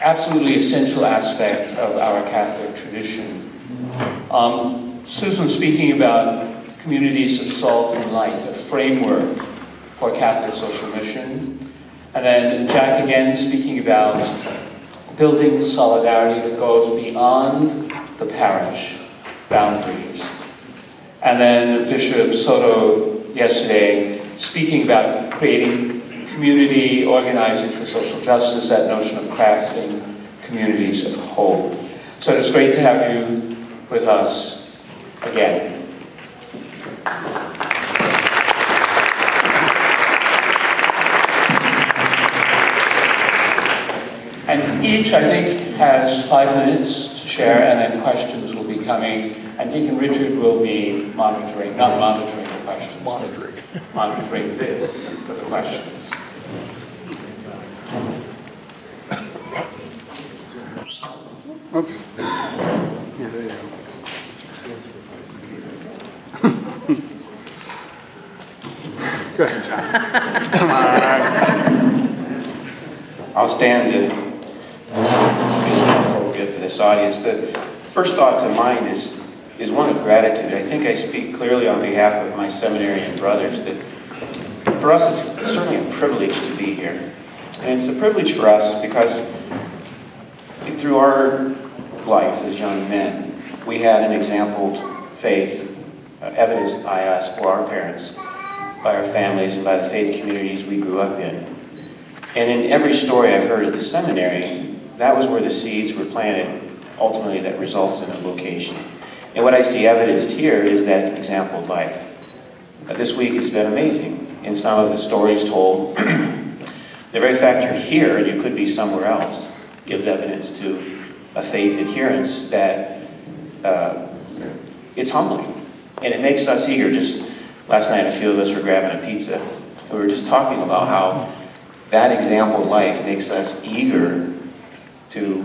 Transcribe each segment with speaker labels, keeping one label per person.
Speaker 1: absolutely essential aspect of our Catholic tradition. Susan speaking about communities of salt and light, a framework for Catholic social mission. And then Jack again speaking about building solidarity that goes beyond the parish boundaries. And then Bishop Soto yesterday speaking about creating community, organizing for social justice, that notion of crafting communities of hope. So it's great to have you with us again. And each, I think, has 5 minutes to share, and then questions will be coming. And Deacon Richard will be monitoring, not monitoring the questions, monitoring this for the questions.
Speaker 2: Oops. Yeah, there you go. Go ahead, John. Come on.
Speaker 3: I'll stand appropriate for this audience. The first thought to mind is one of gratitude. I think I speak clearly on behalf of my seminarian brothers that for us it's certainly a privilege to be here. And it's a privilege for us because through our life as young men, we had an exampled faith evidenced by us for our parents, by our families, and by the faith communities we grew up in. And in every story I've heard at the seminary, that was where the seeds were planted, ultimately that results in a vocation. And what I see evidenced here is that exampled life. This week has been amazing in some of the stories told. The very fact you're here, and you could be somewhere else, gives evidence to a faith adherence that it's humbling. And it makes us eager. Just last night, a few of us were grabbing a pizza. We were just talking about how that example life makes us eager to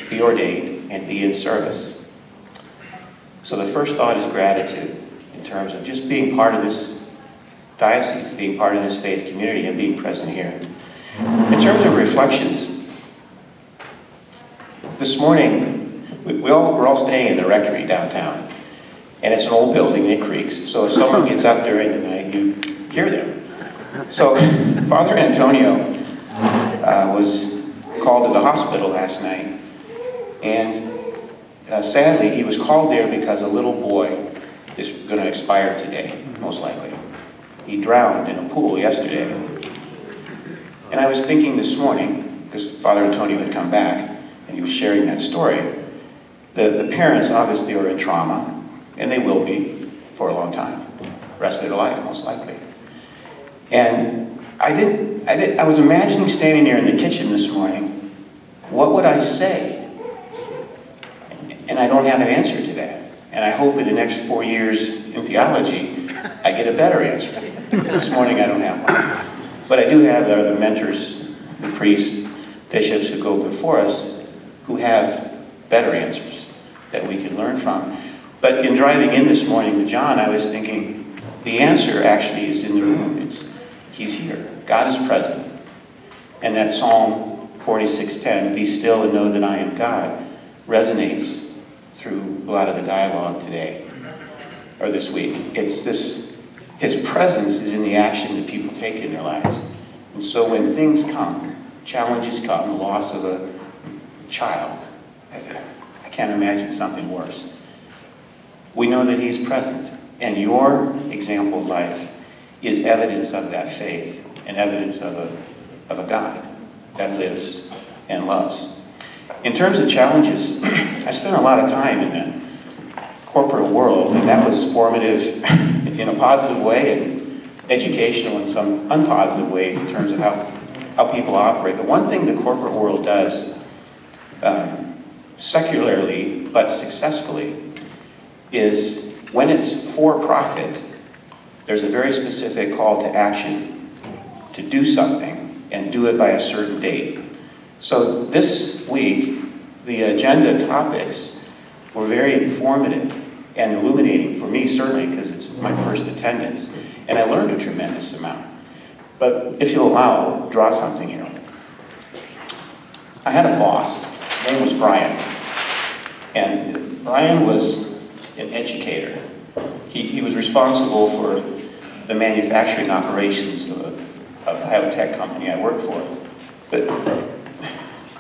Speaker 3: be ordained and be in service. So the first thought is gratitude in terms of just being part of this diocese, being part of this faith community, and being present here. In terms of reflections, this morning, we're all staying in the rectory downtown. And it's an old building, and it creaks. So if someone gets up during the night, you hear them. So Father Antonio was called to the hospital last night. And sadly, he was called there because a little boy is going to expire today, most likely. He drowned in a pool yesterday. And I was thinking this morning, because Father Antonio had come back, and he was sharing that story, the parents obviously are in trauma, and they will be for a long time, rest of their life, most likely. And I was imagining standing there in the kitchen this morning, what would I say? And I don't have an answer to that. And I hope in the next 4 years in theology, I get a better answer. This morning I don't have one. But I do have the mentors, the priests, bishops who go before us, who have better answers that we can learn from. But in driving in this morning with John, I was thinking, the answer actually is in the room. He's here. God is present. And that Psalm 46:10, be still and know that I am God, resonates through a lot of the dialogue today, or this week. It's this, his presence is in the action that people take in their lives. And so when things come, challenges come, the loss of a child, I can't imagine something worse. We know that he's present, and your example life is evidence of that faith and evidence of a God that lives and loves. In terms of challenges, I spent a lot of time in the corporate world, and that was formative in a positive way and educational in some unpositive ways in terms of how people operate. But one thing the corporate world does secularly but successfully is when it's for profit, there's a very specific call to action to do something and do it by a certain date. So this week, the agenda topics were very informative and illuminating for me, certainly, because it's my first attendance, and I learned a tremendous amount. But if you'll allow, I'll draw something here. I had a boss. His name was Brian. And Brian was an educator. He was responsible for the manufacturing operations of a biotech company I worked for. But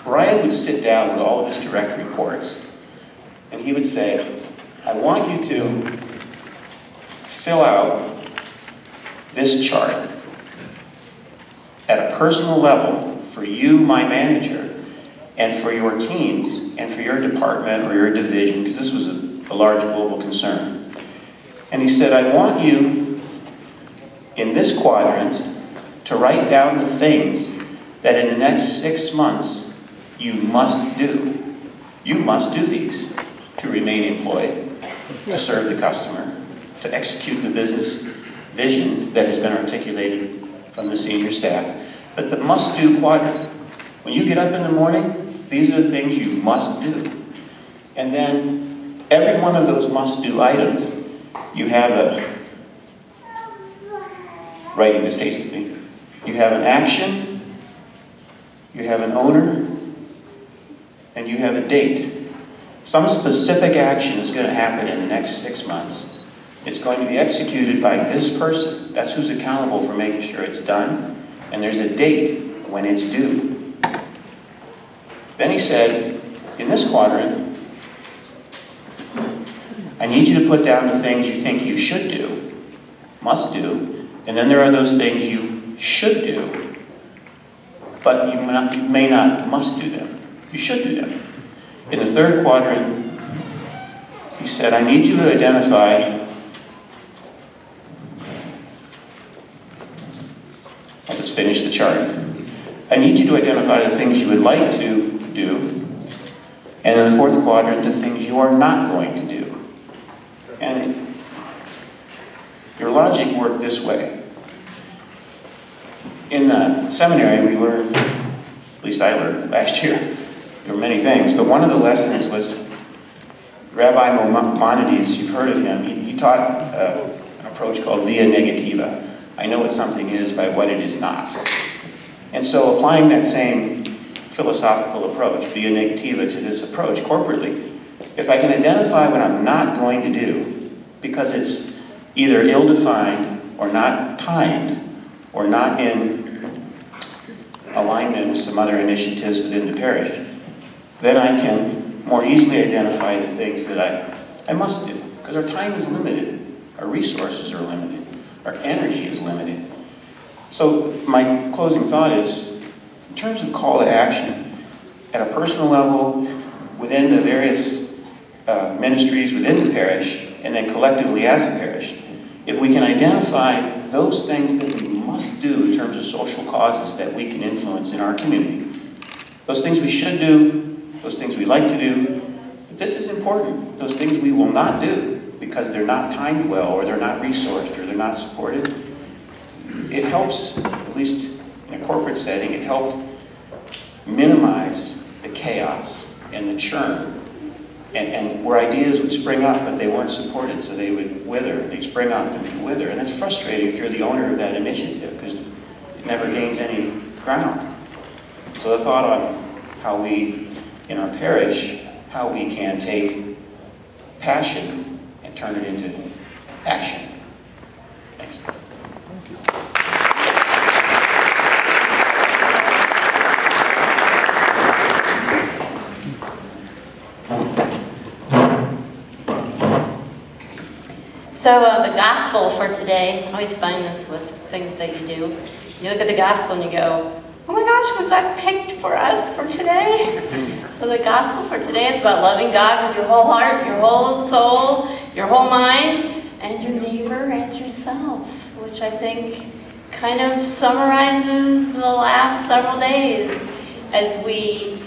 Speaker 3: Brian would sit down with all of his direct reports, and he would say, I want you to fill out this chart at a personal level for you, my manager, and for your teams, and for your department or your division, because this was a large global concern. And he said, I want you, in this quadrant, to write down the things that in the next 6 months you must do. You must do these to remain employed, to serve the customer, to execute the business vision that has been articulated from the senior staff. But the must-do quadrant, when you get up in the morning, these are the things you must do. And then every one of those must-do items, you have writing this hastily, you have an action, you have an owner, and you have a date. Some specific action is going to happen in the next 6 months. It's going to be executed by this person. That's who's accountable for making sure it's done. And there's a date when it's due. Then he said, in this quadrant, I need you to put down the things you think you should do, must do, and then there are those things you should do, but you may not must do them. You should do them. In the third quadrant, he said, I need you to identify, I'll just finish the chart. I need you to identify the things you would like to do, and in the fourth quadrant, the things you are not going to do. And your logic worked this way. In seminary, we learned, at least I learned last year, there were many things, but one of the lessons was Rabbi Maimonides, you've heard of him, he taught an approach called via negativa. I know what something is by what it is not. And so applying that same philosophical approach, via negativa, to this approach corporately, if I can identify what I'm not going to do, because it's either ill-defined or not timed or not in alignment with some other initiatives within the parish, then I can more easily identify the things that I must do. Because our time is limited, our resources are limited, our energy is limited. So my closing thought is, in terms of call to action, at a personal level, within the various ministries within the parish, and then collectively as a parish, if we can identify those things that we must do in terms of social causes that we can influence in our community, those things we should do, those things we like to do, but this is important, those things we will not do because they're not timed well, or they're not resourced, or they're not supported, it helps, at least in a corporate setting, it helped minimize the chaos and the churn, and where ideas would spring up, but they weren't supported, so they would wither, and they'd spring up and they'd wither. And it's frustrating if you're the owner of that initiative, because it never gains any ground. So the thought on how we, in our parish, how we can take passion and turn it into action. Thanks.
Speaker 4: So the gospel for today, I always find this with things that you do. You look at the gospel and you go, oh my gosh, was that picked for us for today? So the gospel for today is about loving God with your whole heart, your whole soul, your whole mind, and your neighbor as yourself, which I think kind of summarizes the last several days, as we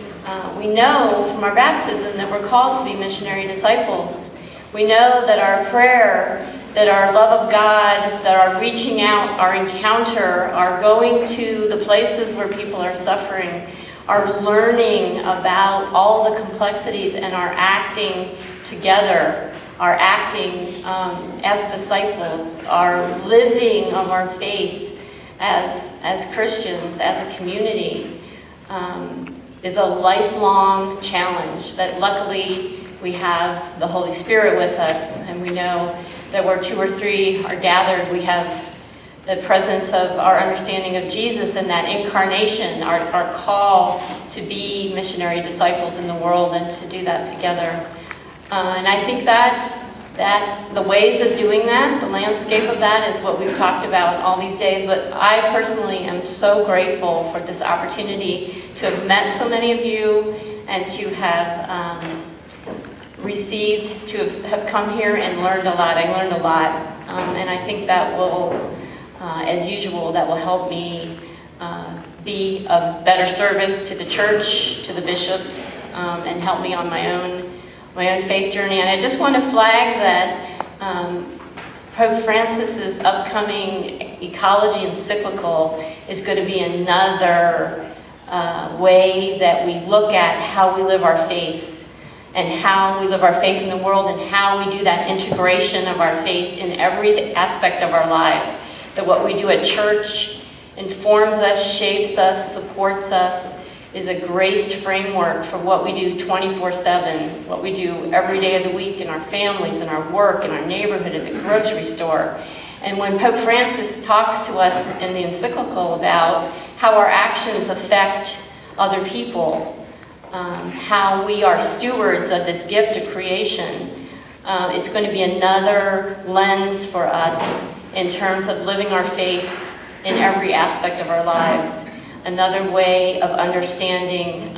Speaker 4: know from our baptism that we're called to be missionary disciples. We know that our prayer, that our love of God, that our reaching out, our encounter, our going to the places where people are suffering, our learning about all the complexities, and our acting together, our acting as disciples, our living of our faith as Christians, as a community, is a lifelong challenge that luckily we have the Holy Spirit with us, and we know that where 2 or 3 are gathered, we have the presence of our understanding of Jesus and that incarnation, our call to be missionary disciples in the world and to do that together. And I think that the ways of doing that, the landscape of that, is what we've talked about all these days. But I personally am so grateful for this opportunity to have met so many of you and to have received, to have come here and learned a lot. I learned a lot. And I think that will, as usual, that will help me be of better service to the church, to the bishops, and help me on my own faith journey. And I just want to flag that Pope Francis's upcoming ecology encyclical is going to be another way that we look at how we live our faith and how we live our faith in the world and how we do that integration of our faith in every aspect of our lives. That what we do at church informs us, shapes us, supports us, is a graced framework for what we do 24/7, what we do every day of the week in our families, in our work, in our neighborhood, at the grocery store. And when Pope Francis talks to us in the encyclical about how our actions affect other people, how we are stewards of this gift of creation, it's going to be another lens for us in terms of living our faith in every aspect of our lives. Another way of understanding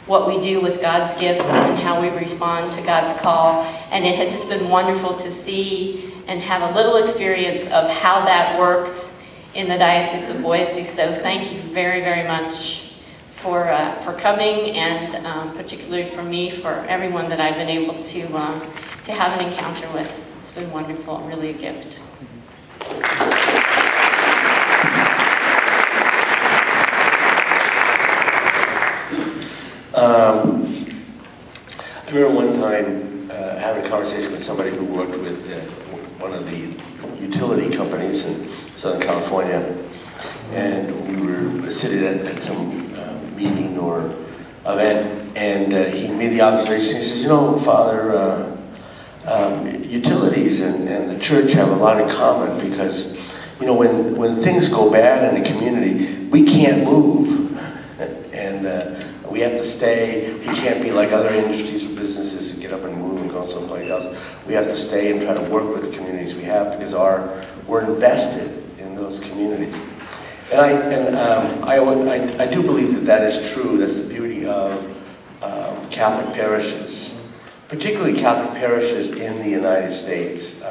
Speaker 4: what we do with God's gift and how we respond to God's call. And it has just been wonderful to see and have a little experience of how that works in the Diocese of Boise. So thank you very, very much for coming, and particularly for me, for everyone that I've been able to have an encounter with. It's been wonderful, really a gift.
Speaker 5: I remember one time having a conversation with somebody who worked with one of the utility companies in Southern California, and we were sitting at some meeting or event, and he made the observation. He says, "You know, Father, utilities and the church have a lot in common, because, you know, when things go bad in a community, we can't move, and we have to stay. We can't be like other industries or businesses and get up and move and go someplace else. We have to stay and try to work with the communities we have, because we're invested in those communities." And I do believe that is true. That's the beauty of Catholic parishes, particularly Catholic parishes in the United States.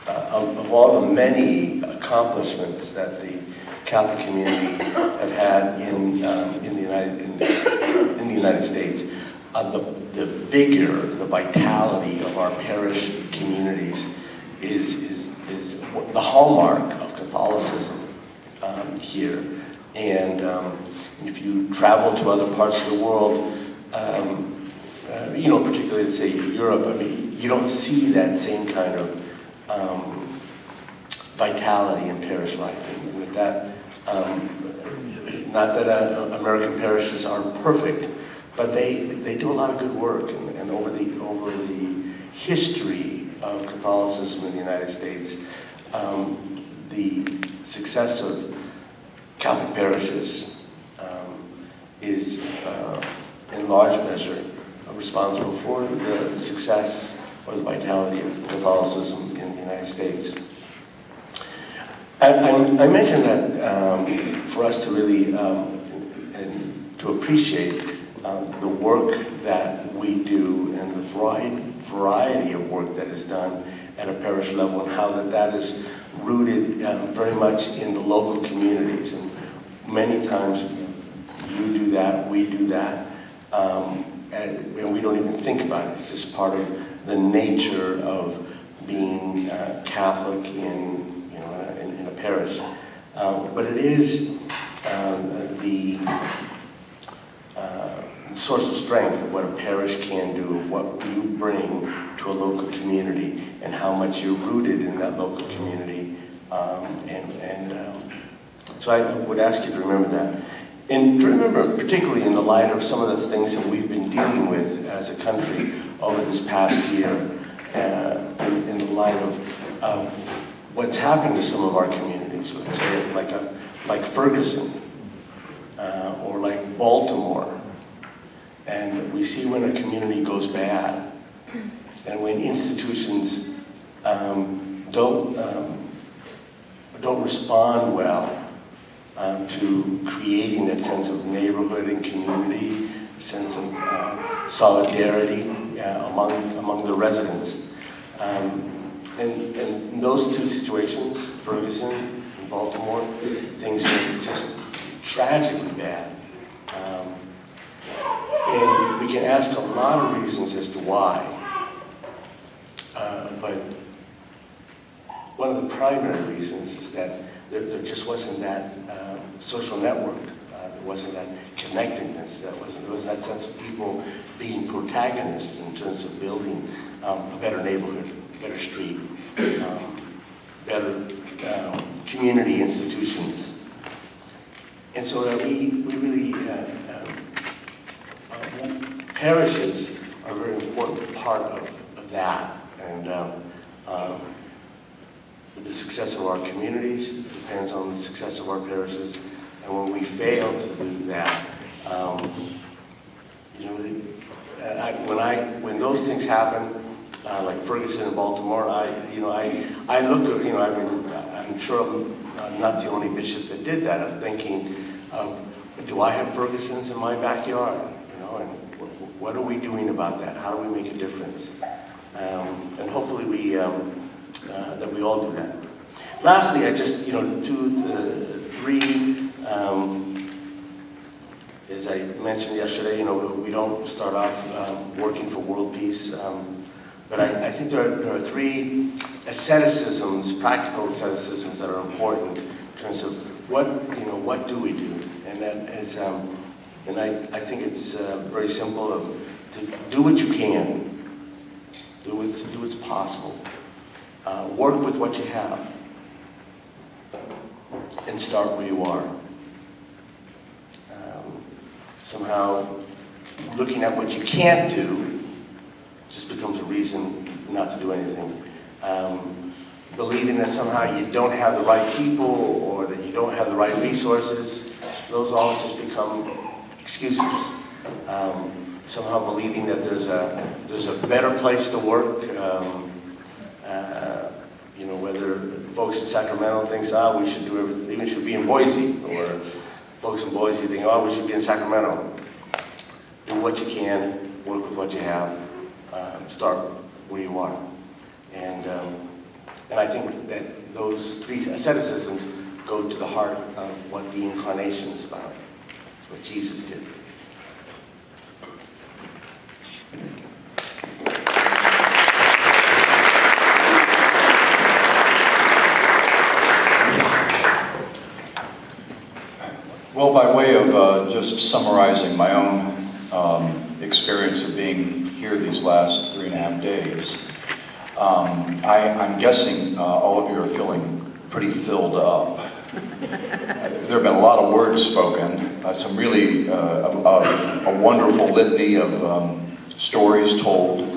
Speaker 5: Of all the many accomplishments that the Catholic community have had in the United States, the vigor, the vitality of our parish communities is the hallmark of Catholicism here. And if you travel to other parts of the world, you know, particularly say Europe, I mean, you don't see that same kind of vitality in parish life. And with that, not that American parishes are perfect, but they do a lot of good work. And over the history of Catholicism in the United States, the success of Catholic parishes is in large measure responsible for the success or the vitality of Catholicism in the United States. I mentioned that for us to really and to appreciate the work that we do and the variety of work that is done at a parish level, and how that is rooted very much in the local communities. And many times you do that, we do that, and we don't even think about it. It's just part of the nature of being Catholic in a parish. But it is the source of strength of what a parish can do, of what you bring to a local community, and how much you're rooted in that local community. So I would ask you to remember that. And remember, particularly in the light of some of the things that we've been dealing with as a country over this past year, in the light of what's happened to some of our communities, let's say like Ferguson, or like Baltimore. And we see when a community goes bad, and when institutions don't respond well to creating that sense of neighborhood and community, sense of solidarity among the residents. And in those two situations, Ferguson and Baltimore, things were just tragically bad. And we can ask a lot of reasons as to why. But one of the primary reasons is that there just wasn't that social network. There wasn't that connectedness. There wasn't that sense of people being protagonists in terms of building a better neighborhood, a better street, better community institutions. And so that we really, parishes are a very important part of that. And the success of our communities depends on the success of our parishes. And when we fail to do that, when those things happen, like Ferguson and Baltimore, I look at, I'm sure I'm not the only bishop that did that, of thinking, do I have Fergusons in my backyard? And what are we doing about that? How do we make a difference? And hopefully that we all do that. Lastly, I just, 2 to 3, as I mentioned yesterday, we don't start off working for world peace, but I think there are 3 asceticisms, practical asceticisms that are important in terms of what do we do, and that is, and I think it's very simple to do what you can, do what's possible, work with what you have, and start where you are. Somehow, looking at what you can't do just becomes a reason not to do anything. Believing that somehow you don't have the right people or that you don't have the right resources, those all just become excuses. Somehow believing that there's a better place to work. Whether folks in Sacramento think, we should do everything, we should be in Boise, or folks in Boise think, we should be in Sacramento. Do what you can, work with what you have, start where you are. And I think that those 3 asceticisms go to the heart of what the incarnation is about. It's what Jesus did.
Speaker 6: Well, by way of just summarizing my own experience of being here these last 3.5 days, I'm guessing all of you are feeling pretty filled up. There have been a lot of words spoken, some really a wonderful litany of stories told,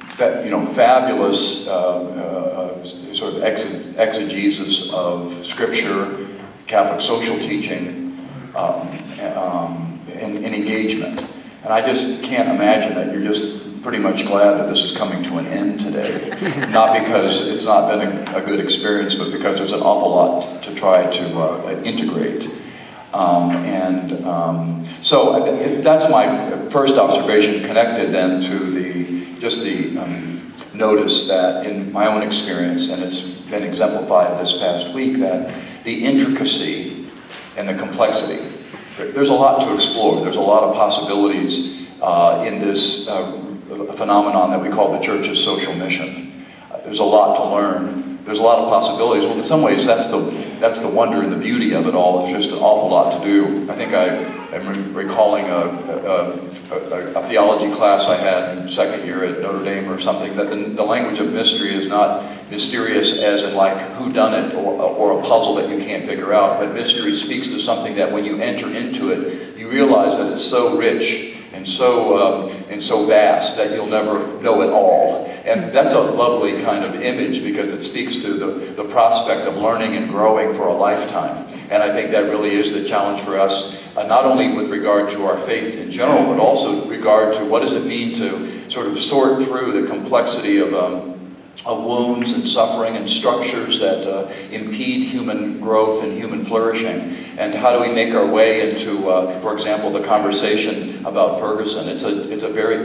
Speaker 6: fabulous sort of exegesis of Scripture, Catholic social teaching, and engagement. And I just can't imagine that you're just pretty much glad that this is coming to an end today. Not because it's not been a good experience, but because there's an awful lot to try to integrate. So that's my first observation, connected then to the notice that in my own experience, and it's been exemplified this past week, that the intricacy and the complexity. There's a lot to explore. There's a lot of possibilities in this phenomenon that we call the Church's social mission. There's a lot to learn. There's a lot of possibilities. Well, in some ways, that's the wonder and the beauty of it all. There's just an awful lot to do. I think I'm recalling a theology class I had in 2nd year at Notre Dame or something, that the language of mystery is not mysterious as in like whodunit or a puzzle that you can't figure out, but mystery speaks to something that when you enter into it, you realize that it's so rich and so vast that you'll never know it all. And that's a lovely kind of image because it speaks to the prospect of learning and growing for a lifetime. And I think that really is the challenge for us, not only with regard to our faith in general, but also with regard to what does it mean to sort of sort through the complexity of wounds and suffering and structures that impede human growth and human flourishing, and how do we make our way into, for example, the conversation about Ferguson. It's a very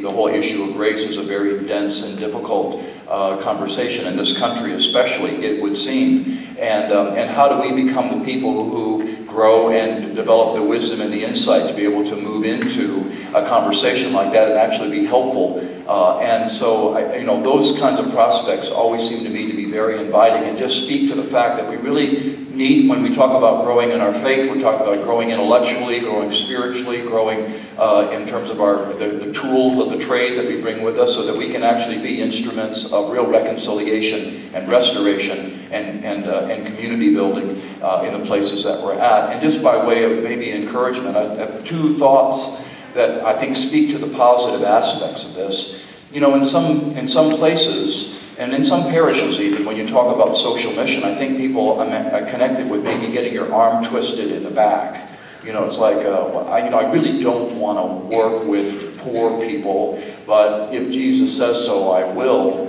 Speaker 6: the whole issue of race is a very dense and difficult conversation in this country, especially, it would seem. And how do we become the people who grow and develop the wisdom and the insight to be able to move into a conversation like that and actually be helpful? And so, those kinds of prospects always seem to me to be very inviting and just speak to the fact that we really need, when we talk about growing in our faith, we're talking about growing intellectually, growing spiritually, growing in terms of the tools of the trade that we bring with us, so that we can actually be instruments of real reconciliation and restoration and community building in the places that we're at. And just by way of maybe encouragement, I have two thoughts that I think speak to the positive aspects of this. In some places, and in some parishes even, when you talk about social mission, I think people are connected with maybe getting your arm twisted in the back. It's like, I really don't want to work with poor people, but if Jesus says so, I will.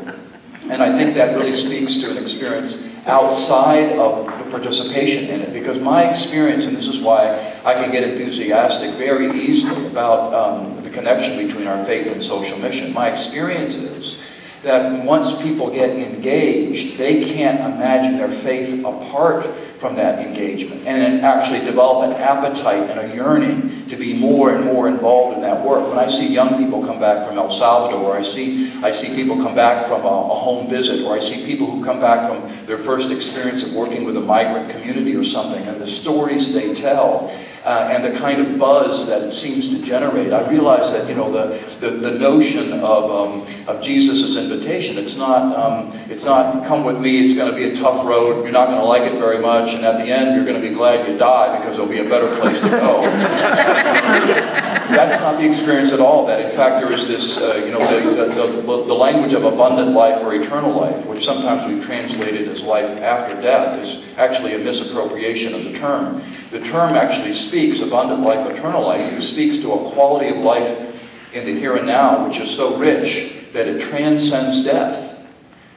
Speaker 6: And I think that really speaks to an experience outside of the participation in it, because my experience, and this is why I can get enthusiastic very easily about the connection between our faith and social mission. My experience is that once people get engaged, they can't imagine their faith apart from that engagement, and then actually develop an appetite and a yearning to be more and more involved in that work. When I see young people come back from El Salvador, or I see people come back from a home visit, or I see people who come back from their first experience of working with a migrant community or something, and the stories they tell, and the kind of buzz that it seems to generate, I realize that the notion of Jesus' invitation, it's not come with me, it's going to be a tough road, you're not going to like it very much, and at the end you're going to be glad you die because there'll be a better place to go. That's not the experience at all. That in fact there is this, the language of abundant life or eternal life, which sometimes we've translated as life after death, is actually a misappropriation of the term. The term actually speaks, abundant life, eternal life, it speaks to a quality of life in the here and now, which is so rich that it transcends death.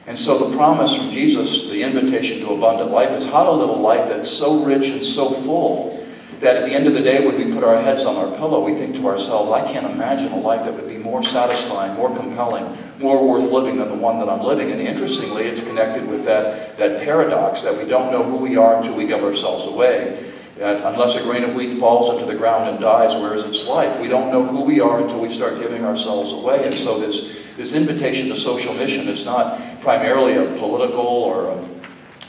Speaker 6: And so the promise from Jesus, the invitation to abundant life, is how to live a life that's so rich and so full that at the end of the day, when we put our heads on our pillow, we think to ourselves, I can't imagine a life that would be more satisfying, more compelling, more worth living than the one that I'm living. And interestingly, it's connected with that paradox that we don't know who we are until we give ourselves away. That unless a grain of wheat falls into the ground and dies, where is its life? We don't know who we are until we start giving ourselves away. And so this invitation to social mission is not primarily a political or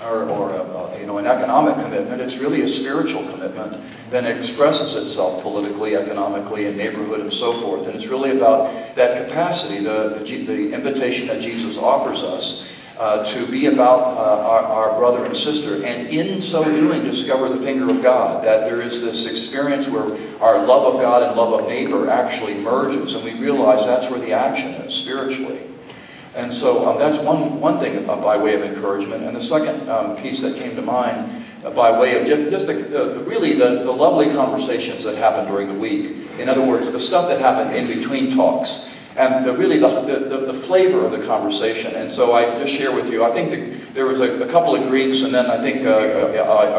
Speaker 6: an economic commitment. It's really a spiritual commitment. Then it expresses itself politically, economically, in neighborhood and so forth. And it's really about that capacity, the invitation that Jesus offers us to be about our brother and sister, and in so doing discover the finger of God, that there is this experience where our love of God and love of neighbor actually merges, and we realize that's where the action is spiritually. And so that's one thing by way of encouragement. And the second piece that came to mind by way of just the lovely conversations that happened during the week. In other words, the stuff that happened in between talks. And the flavor of the conversation. And so I just share with you, I think there was a couple of Greeks, and then I think Augustine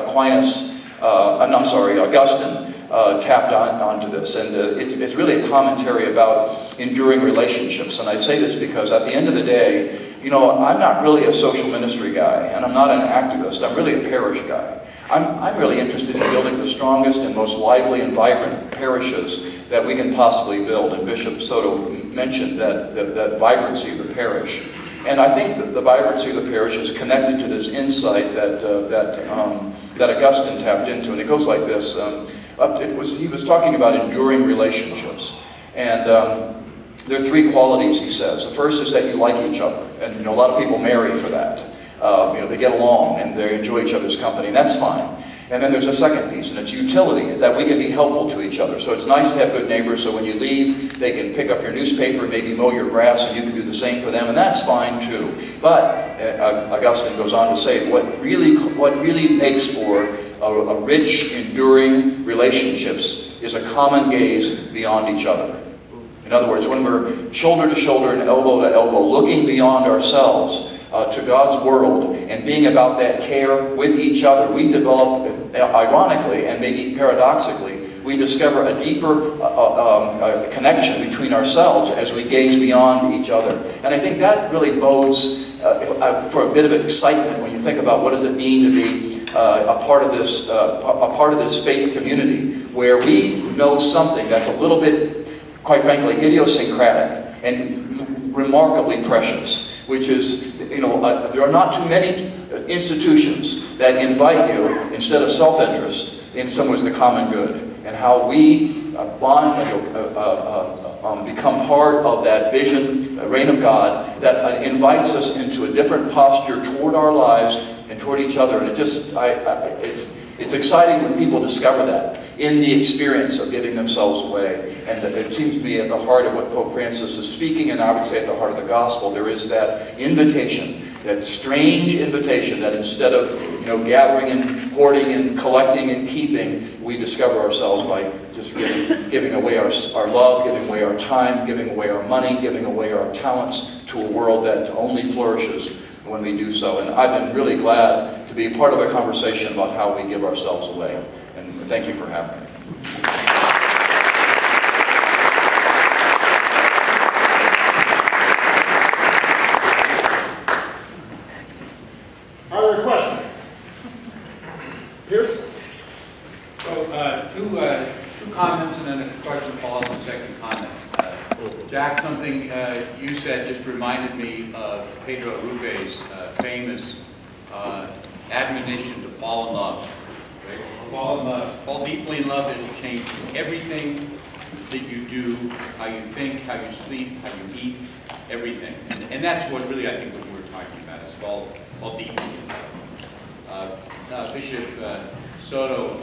Speaker 6: tapped onto this. And it's really a commentary about enduring relationships. And I say this because at the end of the day, I'm not really a social ministry guy, and I'm not an activist. I'm really a parish guy. I'm really interested in building the strongest and most lively and vibrant parishes that we can possibly build. And Bishop Soto mentioned that vibrancy of the parish. And I think that the vibrancy of the parish is connected to this insight that Augustine tapped into. And it goes like this. He was talking about enduring relationships. And there are three qualities, he says. The first is that you like each other, and a lot of people marry for that. They get along and they enjoy each other's company, and that's fine. And then there's a second piece, and it's utility. It's that we can be helpful to each other. So it's nice to have good neighbors, so when you leave, they can pick up your newspaper, maybe mow your grass, and you can do the same for them, and that's fine too. But Augustine goes on to say, what really makes for a rich, enduring relationships is a common gaze beyond each other. In other words, when we're shoulder to shoulder and elbow to elbow, looking beyond ourselves, to God's world and being about that care with each other, we develop, ironically and maybe paradoxically, we discover a deeper connection between ourselves as we gaze beyond each other. And I think that really bodes for a bit of excitement when you think about what does it mean to be a part of this faith community where we know something that's a little bit, quite frankly, idiosyncratic and remarkably precious, which is, there are not too many institutions that invite you, instead of self-interest, in some ways the common good, and how we become part of that vision, the reign of God, that invites us into a different posture toward our lives and toward each other. And it's exciting when people discover that in the experience of giving themselves away. And it seems to me at the heart of what Pope Francis is speaking, and I would say at the heart of the gospel, there is that invitation, that strange invitation that instead of gathering and hoarding and collecting and keeping, we discover ourselves by just giving away our love, giving away our time, giving away our money, giving away our talents to a world that only flourishes when we do so. And I've been really glad to be a part of a conversation about how we give ourselves away. And thank you for having me.
Speaker 7: Are there questions? Pierce?
Speaker 8: So, two comments and then a question followed the second comment. Jack, something you said just reminded me of Pedro Rube's famous admonition to fall in love. Right? Fall in love. Fall deeply in love, it will change everything that you do, how you think, how you sleep, how you eat, everything. And that's what really I think what you were talking about is fall deeply in love. Bishop Soto,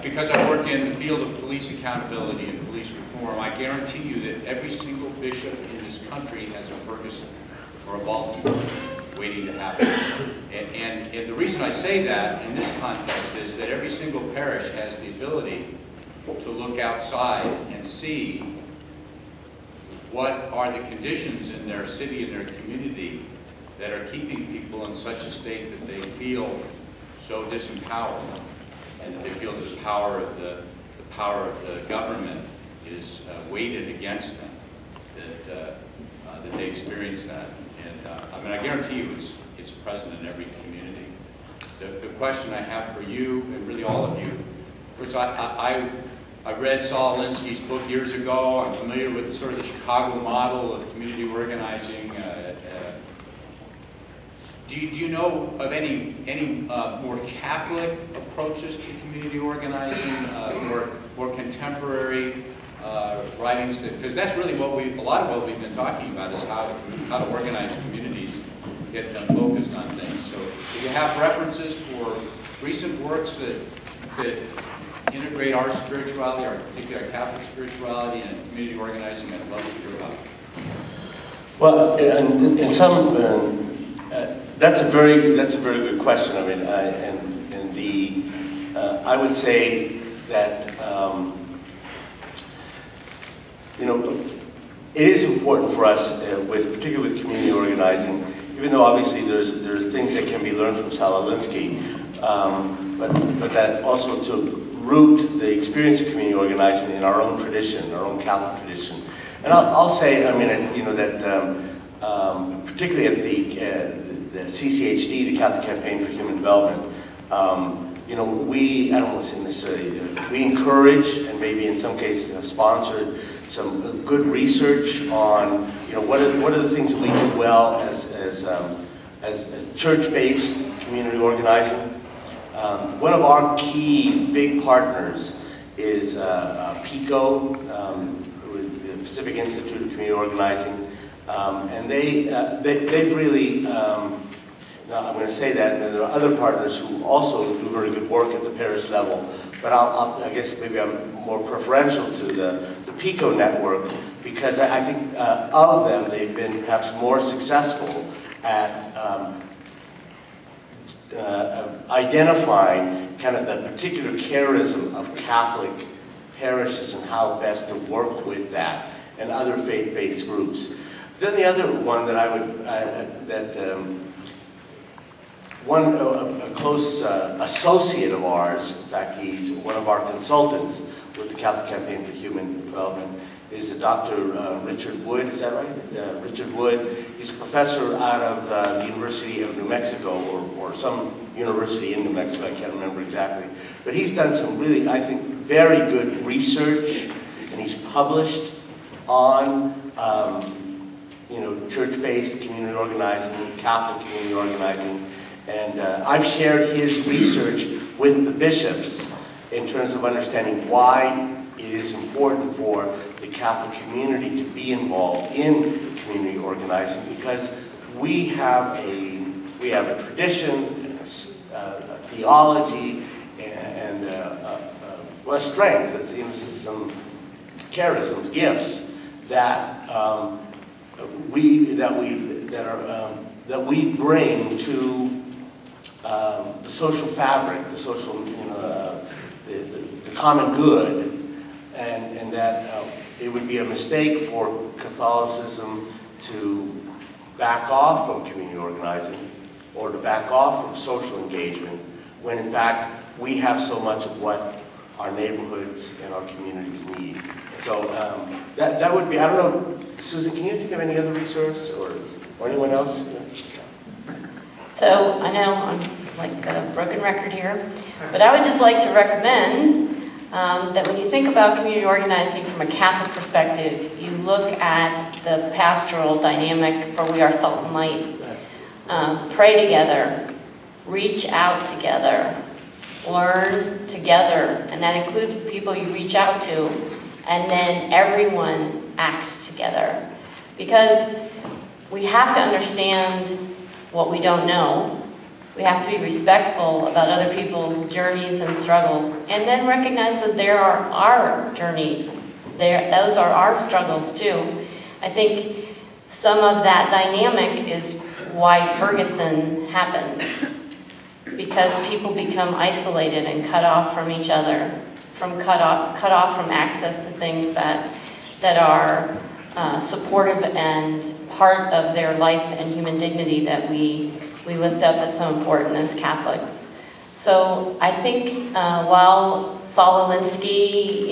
Speaker 8: because I work in the field of police accountability and police reform, I guarantee you that every single bishop in this country has a Ferguson or a Baltimore waiting to happen. And the reason I say that in this context is that every single parish has the ability to look outside and see what are the conditions in their city and their community that are keeping people in such a state that they feel so disempowered, and that they feel that the power of the government is weighted against them, that they experience that. And I guarantee you it's present in every community. The question I have for you, and really all of you, which I read Saul Alinsky's book years ago. I'm familiar with sort of the Chicago model of community organizing. Do you know of any more Catholic approaches to community organizing, more contemporary writings? Because that's really a lot of what we've been talking about is how to organize communities, get them focused on things. So if you have references for recent works that integrate our spirituality, particularly our Catholic spirituality and community organizing, I'd love to hear about.
Speaker 5: Well, in some. That's a very good question. I mean, I would say that it is important for us, particularly with community organizing. Even though obviously there's things that can be learned from Saul Alinsky, but that also to root the experience of community organizing in our own tradition, our own Catholic tradition. And I'll say, I mean, that particularly at the CCHD, the Catholic Campaign for Human Development, I don't want to say necessarily, we encourage and maybe in some cases have sponsored some good research on, what are the things that we do well as church-based community organizing. One of our key big partners is PICO, Pacific Institute of Community Organizing, and they've really, now I'm going to say that, and there are other partners who also do very good work at the parish level, but I guess maybe I'm more preferential to the PICO network, because I think of them, they've been perhaps more successful at identifying kind of the particular charism of Catholic parishes and how best to work with that and other faith-based groups. Then the other one that I would, a close associate of ours, in fact he's one of our consultants with the Catholic Campaign for Human Development, is Dr. Richard Wood, is that right? Richard Wood. He's a professor out of the University of New Mexico, or some university in New Mexico, I can't remember exactly. But he's done some really, I think, very good research, and he's published on church-based community organizing, Catholic community organizing, and I've shared his research with the bishops in terms of understanding why it is important for the Catholic community to be involved in community organizing, because we have a tradition, a theology, and a strength, some charisms, gifts that we bring to the social fabric, the social, the common good, and that it would be a mistake for Catholicism to back off from community organizing or to back off from social engagement, when in fact we have so much of what our neighborhoods and our communities need. So that would be, I don't know, Susan, can you think of any other resource or anyone else?
Speaker 4: So I know I'm like a broken record here, but I would just like to recommend that when you think about community organizing from a Catholic perspective, you look at the pastoral dynamic for We Are Salt and Light. Pray together, reach out together, learn together, and that includes the people you reach out to, and then everyone acts together. Because we have to understand what we don't know. We have to be respectful about other people's journeys and struggles, and then recognize that there are our journey. Those are our struggles too. I think some of that dynamic is why Ferguson happens, because people become isolated and cut off from each other, cut off from access to things that are supportive and part of their life and human dignity that we lift up as so important as Catholics. So I think while Saul Alinsky,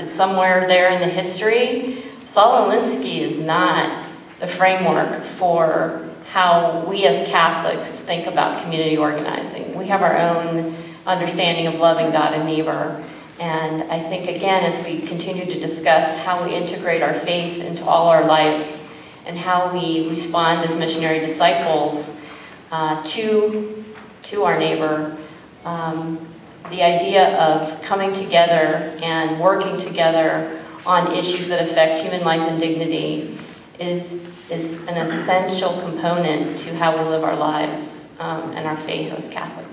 Speaker 4: is somewhere there in the history, Saul Alinsky is not the framework for how we as Catholics think about community organizing. We have our own understanding of loving God and neighbor. And I think, again, as we continue to discuss how we integrate our faith into all our life and how we respond as missionary disciples to our neighbor, the idea of coming together and working together on issues that affect human life and dignity is an essential component to how we live our lives and our faith as Catholics.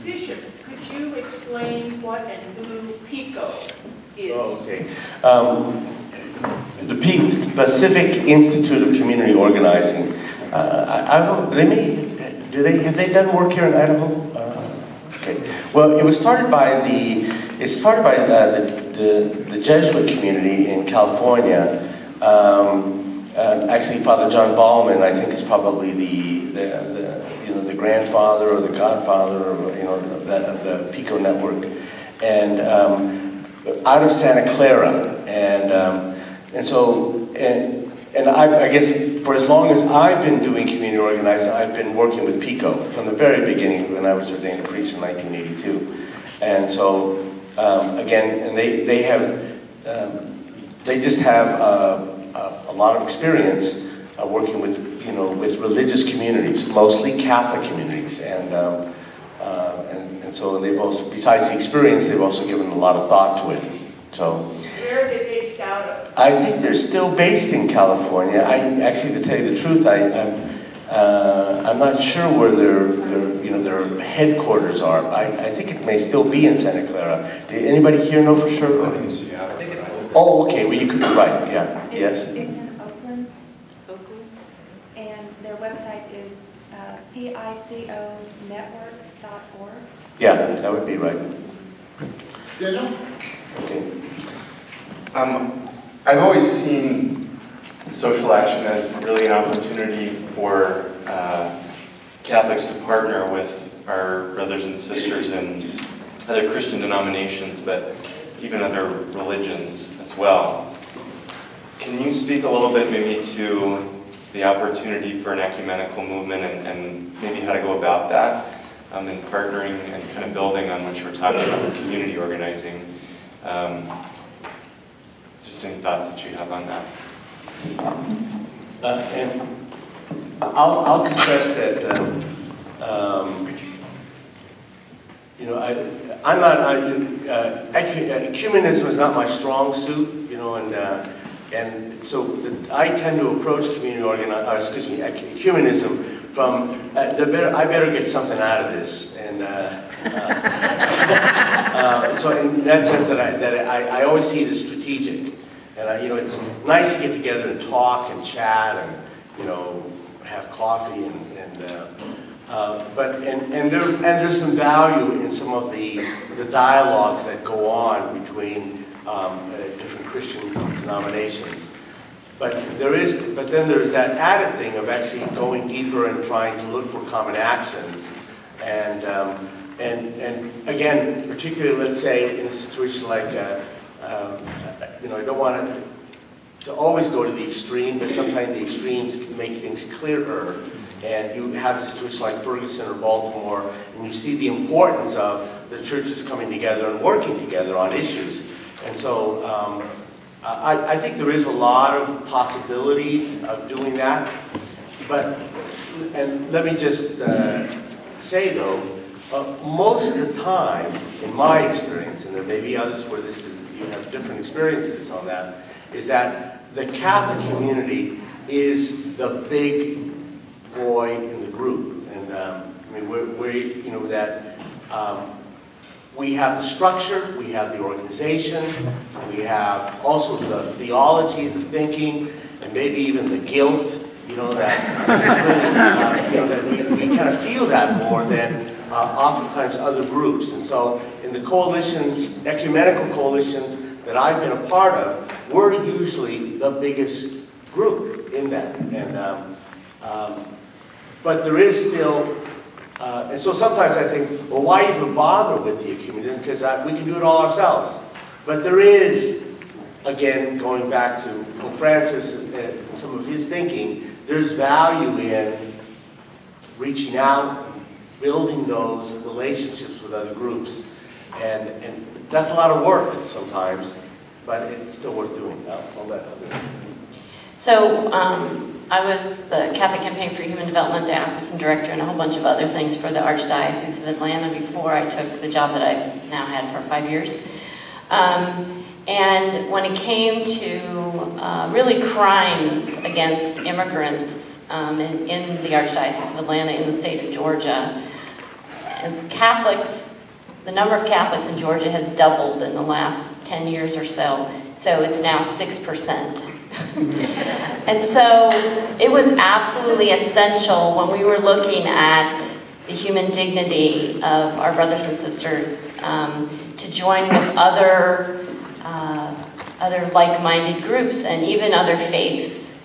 Speaker 7: Bishop, could you explain what and who PICO is?
Speaker 5: Oh, okay. The Pacific Institute of Community Organizing. I don't know. Have they done work here in Idaho? Okay. Well, it was started by the Jesuit community in California. Actually, Father John Ballman, I think, is probably the grandfather or the godfather of the PICO network, and out of Santa Clara, and I guess for as long as I've been doing community organizing, I've been working with PICO from the very beginning when I was ordained a priest in 1982, and so again, and they just have a lot of experience working with, with religious communities, mostly Catholic communities, and so they've also, besides the experience, they've also given a lot of thought to it. So,
Speaker 7: where are they based out of?
Speaker 5: I think they're still based in California. Actually, to tell you the truth, I'm not sure where their headquarters are. I think it may still be in Santa Clara. Did anybody here know for sure? Oh, okay. Well, you could be right. Yeah. Yes.
Speaker 9: It's in Oakland, and their website is piconetwork.org.
Speaker 5: Yeah, that would be right.
Speaker 10: Yeah.
Speaker 5: Okay.
Speaker 10: I've always seen social action as really an opportunity for Catholics to partner with our brothers and sisters in other Christian denominations, but even other religions as well. Can you speak a little bit maybe to the opportunity for an ecumenical movement and maybe how to go about that in partnering and kind of building on what you were talking about with community organizing? Just any thoughts that you have on that?
Speaker 5: And I'll confess that I'm not. Ecumenism is not my strong suit, and so I tend to approach ecumenism from I better get something out of this, and so in that sense that I always see it as strategic, and it's nice to get together and talk and chat and have coffee but there's some value in some of the dialogues that go on between different Christian denominations. But then there's that added thing of actually going deeper and trying to look for common actions. And again, particularly, let's say, in a situation like, I don't want to always go to the extreme, but sometimes the extremes can make things clearer. And you have a situation like Ferguson or Baltimore, and you see the importance of the churches coming together and working together on issues. And so I think there is a lot of possibilities of doing that. And let me just say though, most of the time, in my experience, and there may be others where you have different experiences on that, is that the Catholic community is the big boy in the group, and we have the structure, we have the organization, we have also the theology, the thinking, and maybe even the guilt. That we kind of feel that more than oftentimes other groups. And so, in the coalitions, ecumenical coalitions that I've been a part of, we're usually the biggest group in that. And but there is still, and so sometimes I think, well, why even bother with the ecumenism? Because we can do it all ourselves. But there is, again, going back to Pope Francis and some of his thinking, there's value in reaching out, building those relationships with other groups. And that's a lot of work sometimes, but it's still worth doing. I'll let others.
Speaker 4: So I was the Catholic Campaign for Human Development Diocesan Director and a whole bunch of other things for the Archdiocese of Atlanta before I took the job that I've now had for 5 years. And when it came to really crimes against immigrants in the Archdiocese of Atlanta in the state of Georgia, and Catholics, the number of Catholics in Georgia has doubled in the last 10 years or so. So it's now 6%. And so it was absolutely essential when we were looking at the human dignity of our brothers and sisters to join with other like-minded groups and even other faiths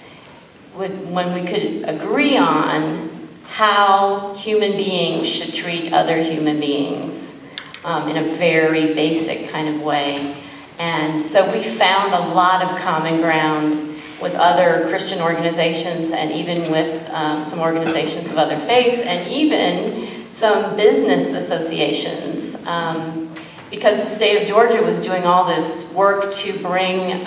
Speaker 4: when we could agree on how human beings should treat other human beings in a very basic kind of way. And so we found a lot of common ground with other Christian organizations and even with some organizations of other faiths and even some business associations because the state of Georgia was doing all this work to bring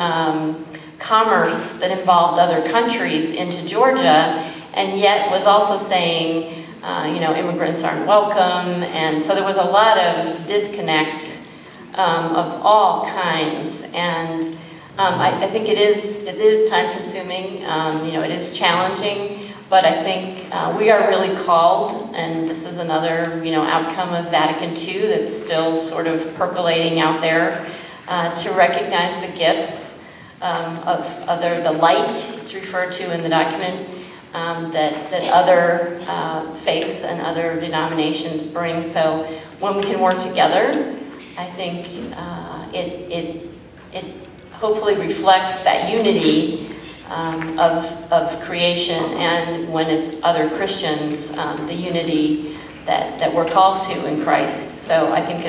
Speaker 4: commerce that involved other countries into Georgia, and yet was also saying, immigrants aren't welcome, and so there was a lot of disconnect of all kinds, and I think it is time-consuming. It is challenging, but I think we are really called, and this is another outcome of Vatican II that's still sort of percolating out there, to recognize the gifts of the light, it's referred to in the document, that other faiths and other denominations bring. So when we can work together, I think it hopefully reflects that unity of creation, and when it's other Christians, the unity that we're called to in Christ. So I think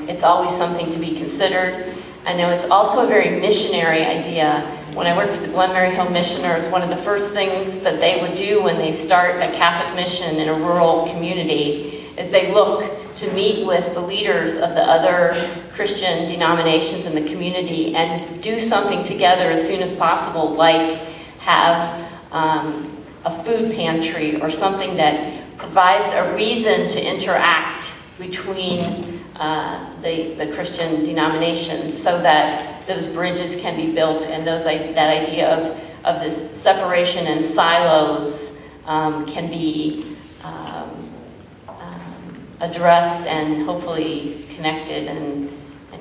Speaker 4: it's always something to be considered. I know it's also a very missionary idea. When I worked with the Glen Mary Home Missioners, one of the first things that they would do when they start a Catholic mission in a rural community is they look to meet with the leaders of the other Christian denominations in the community and do something together as soon as possible, like have a food pantry or something that provides a reason to interact between the Christian denominations, so that those bridges can be built, and that idea of this separation and silos can be addressed and hopefully connected and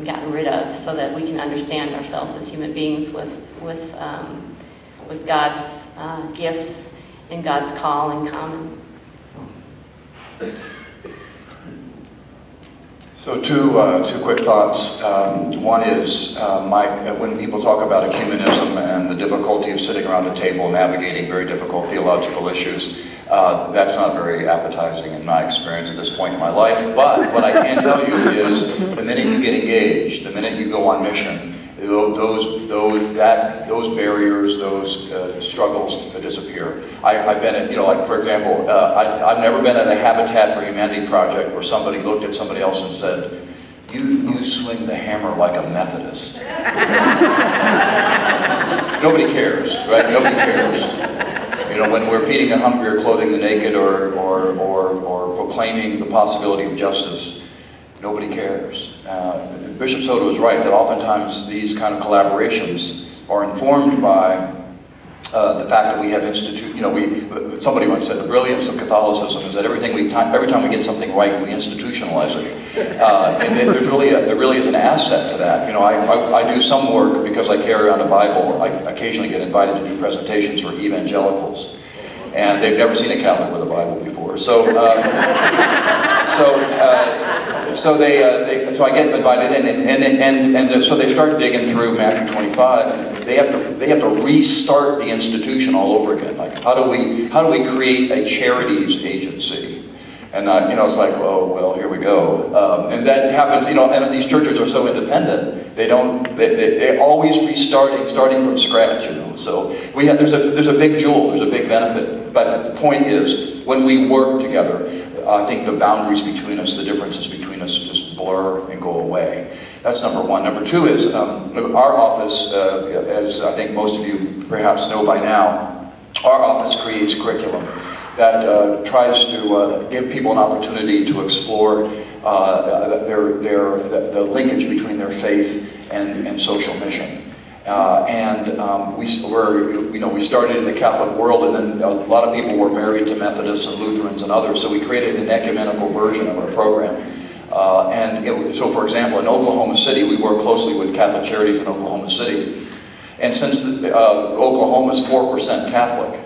Speaker 4: gotten rid of, so that we can understand ourselves as human beings with God's gifts and God's call in common.
Speaker 6: So two quick thoughts. One is, when people talk about ecumenism and the difficulty of sitting around a table navigating very difficult theological issues, that's not very appetizing in my experience at this point in my life. But what I can tell you is, the minute you get engaged, the minute you go on mission, those barriers, those struggles disappear. I've been at, for example, I've never been at a Habitat for Humanity project where somebody looked at somebody else and said, you swing the hammer like a Methodist. Nobody cares, right? Nobody cares. When we're feeding the hungry or clothing the naked or proclaiming the possibility of justice, nobody cares. Bishop Soto is right that oftentimes these kind of collaborations are informed by the fact that we have somebody once said the brilliance of Catholicism is that every time we get something right, we institutionalize it. And there really is an asset to that. I do some work because I carry around a Bible. I occasionally get invited to do presentations for evangelicals. And they've never seen a Catholic with a Bible before. So I get invited in, and so they start digging through Matthew 25, and they have to restart the institution all over again. Like, how do we create a charities agency? And it's like, oh well, here we go. And that happens, and these churches are so independent. They're always restarting, starting from scratch. So there's a big jewel, there's a big benefit. But the point is, when we work together, I think the boundaries between us, the differences between us, just blur and go away. That's number one. Number two is our office, as I think most of you perhaps know by now, our office creates curriculum that tries to give people an opportunity to explore the linkage between their faith and social mission. We started in the Catholic world, and then a lot of people were married to Methodists and Lutherans and others, so we created an ecumenical version of our program. So for example, in Oklahoma City, we work closely with Catholic Charities in Oklahoma City. And since Oklahoma is 4% Catholic,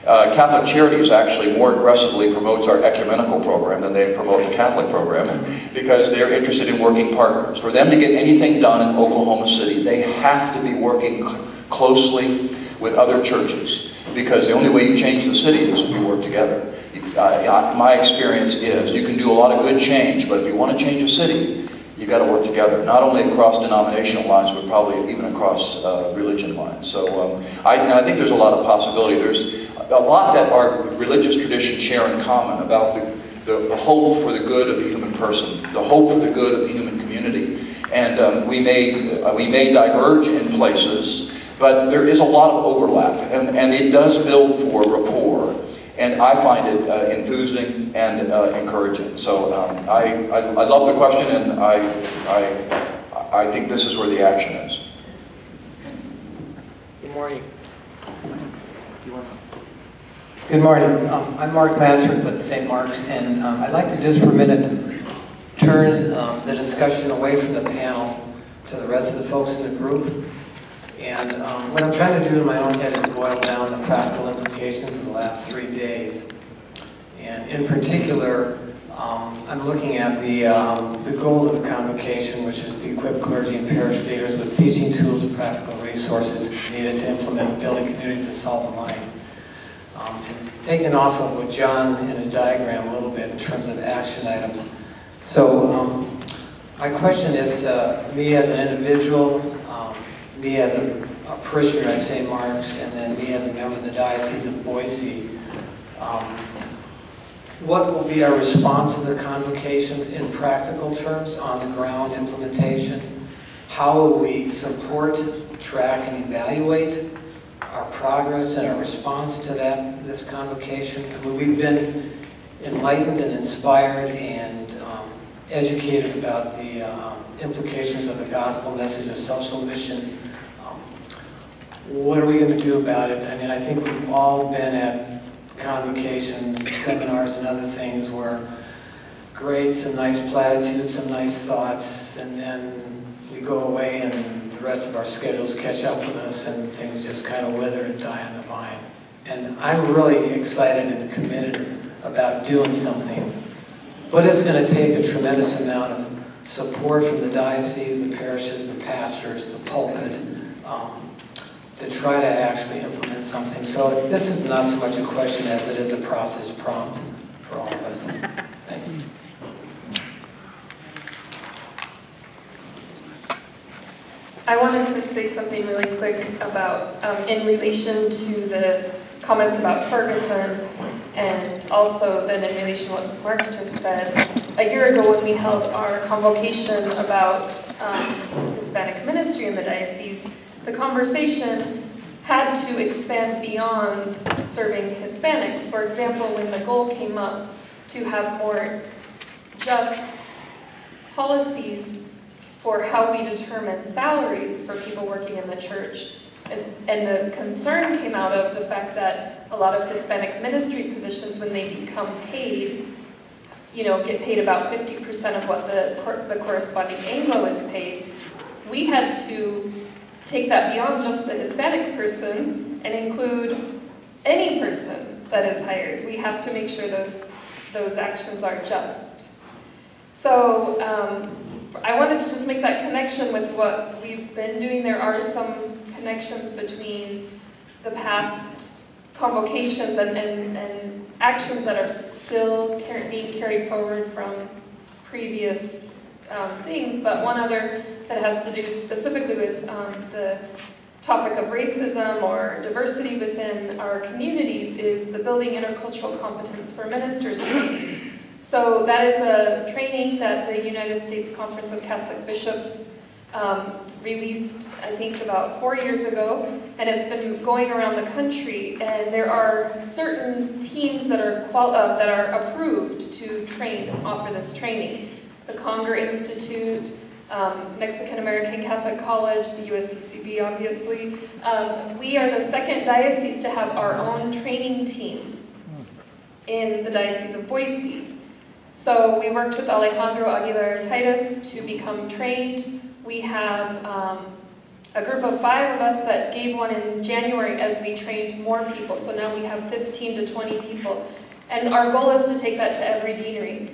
Speaker 6: Catholic Charities actually more aggressively promotes our ecumenical program than they promote the Catholic program, because they're interested in working partners. For them to get anything done in Oklahoma City, they have to be working closely with other churches, because the only way you change the city is if you work together. My experience is you can do a lot of good change, but if you want to change a city, you got to work together, not only across denominational lines, but probably even across religion lines. So I think there's a lot of possibility. There's a lot that our religious traditions share in common about the hope for the good of the human person, the hope for the good of the human community. And we may diverge in places, but there is a lot of overlap, and it does build for rapport. And I find it enthusing and encouraging. So I love the question, and I think this is where the action is.
Speaker 11: Good morning. Good morning. I'm Mark Massard with St. Mark's, and I'd like to just for a minute turn the discussion away from the panel to the rest of the folks in the group. And what I'm trying to do in my own head is boil down the practical implications of the last 3 days. And in particular, I'm looking at the goal of the Convocation, which is to equip clergy and parish leaders with teaching tools and practical resources needed to implement building communities of salt and light. It's taken off of what John in his diagram a little bit in terms of action items. So my question is to me as an individual, me as a parishioner at St. Mark's, and then me as a member of the Diocese of Boise, what will be our response to the Convocation in practical terms, on the ground implementation? How will we support, track, and evaluate our progress and our response to this Convocation? I mean, we've been enlightened and inspired and educated about the implications of the gospel message of social mission. What are we going to do about it? I mean, I think we've all been at convocations, seminars, and other things where great, some nice platitudes, some nice thoughts, and then we go away and the rest of our schedules catch up with us and things just kind of wither and die on the vine. And I'm really excited and committed about doing something. But it's going to take a tremendous amount of support from the diocese, the parishes, the pastors, the pulpit, to try to actually implement something. So this is not so much a question as it is a process prompt for all of us. Thanks.
Speaker 12: I wanted to say something really quick about, in relation to the comments about Ferguson, and also then in relation to what Mark just said. A year ago when we held our convocation about Hispanic ministry in the diocese, the conversation had to expand beyond serving Hispanics. For example, when the goal came up to have more just policies for how we determine salaries for people working in the church, and the concern came out of the fact that a lot of Hispanic ministry positions, when they become paid, get paid about 50% of what the corresponding Anglo is paid. We had to take that beyond just the Hispanic person and include any person that is hired. We have to make sure those actions are just. So I wanted to just make that connection with what we've been doing. There are some connections between the past convocations and actions that are still being carried forward from previous things, but one other that has to do specifically with the topic of racism or diversity within our communities is the Building Intercultural Competence for Ministers training. So that is a training that the United States Conference of Catholic Bishops released, I think, about 4 years ago, and it's been going around the country, and there are certain teams that are approved to offer this training. The Conger Institute, Mexican American Catholic College, the USCCB, obviously. We are the second diocese to have our own training team in the Diocese of Boise. So we worked with Alejandro Aguilar Titus to become trained. We have a group of 5 of us that gave one in January as we trained more people. So now we have 15 to 20 people. And our goal is to take that to every deanery.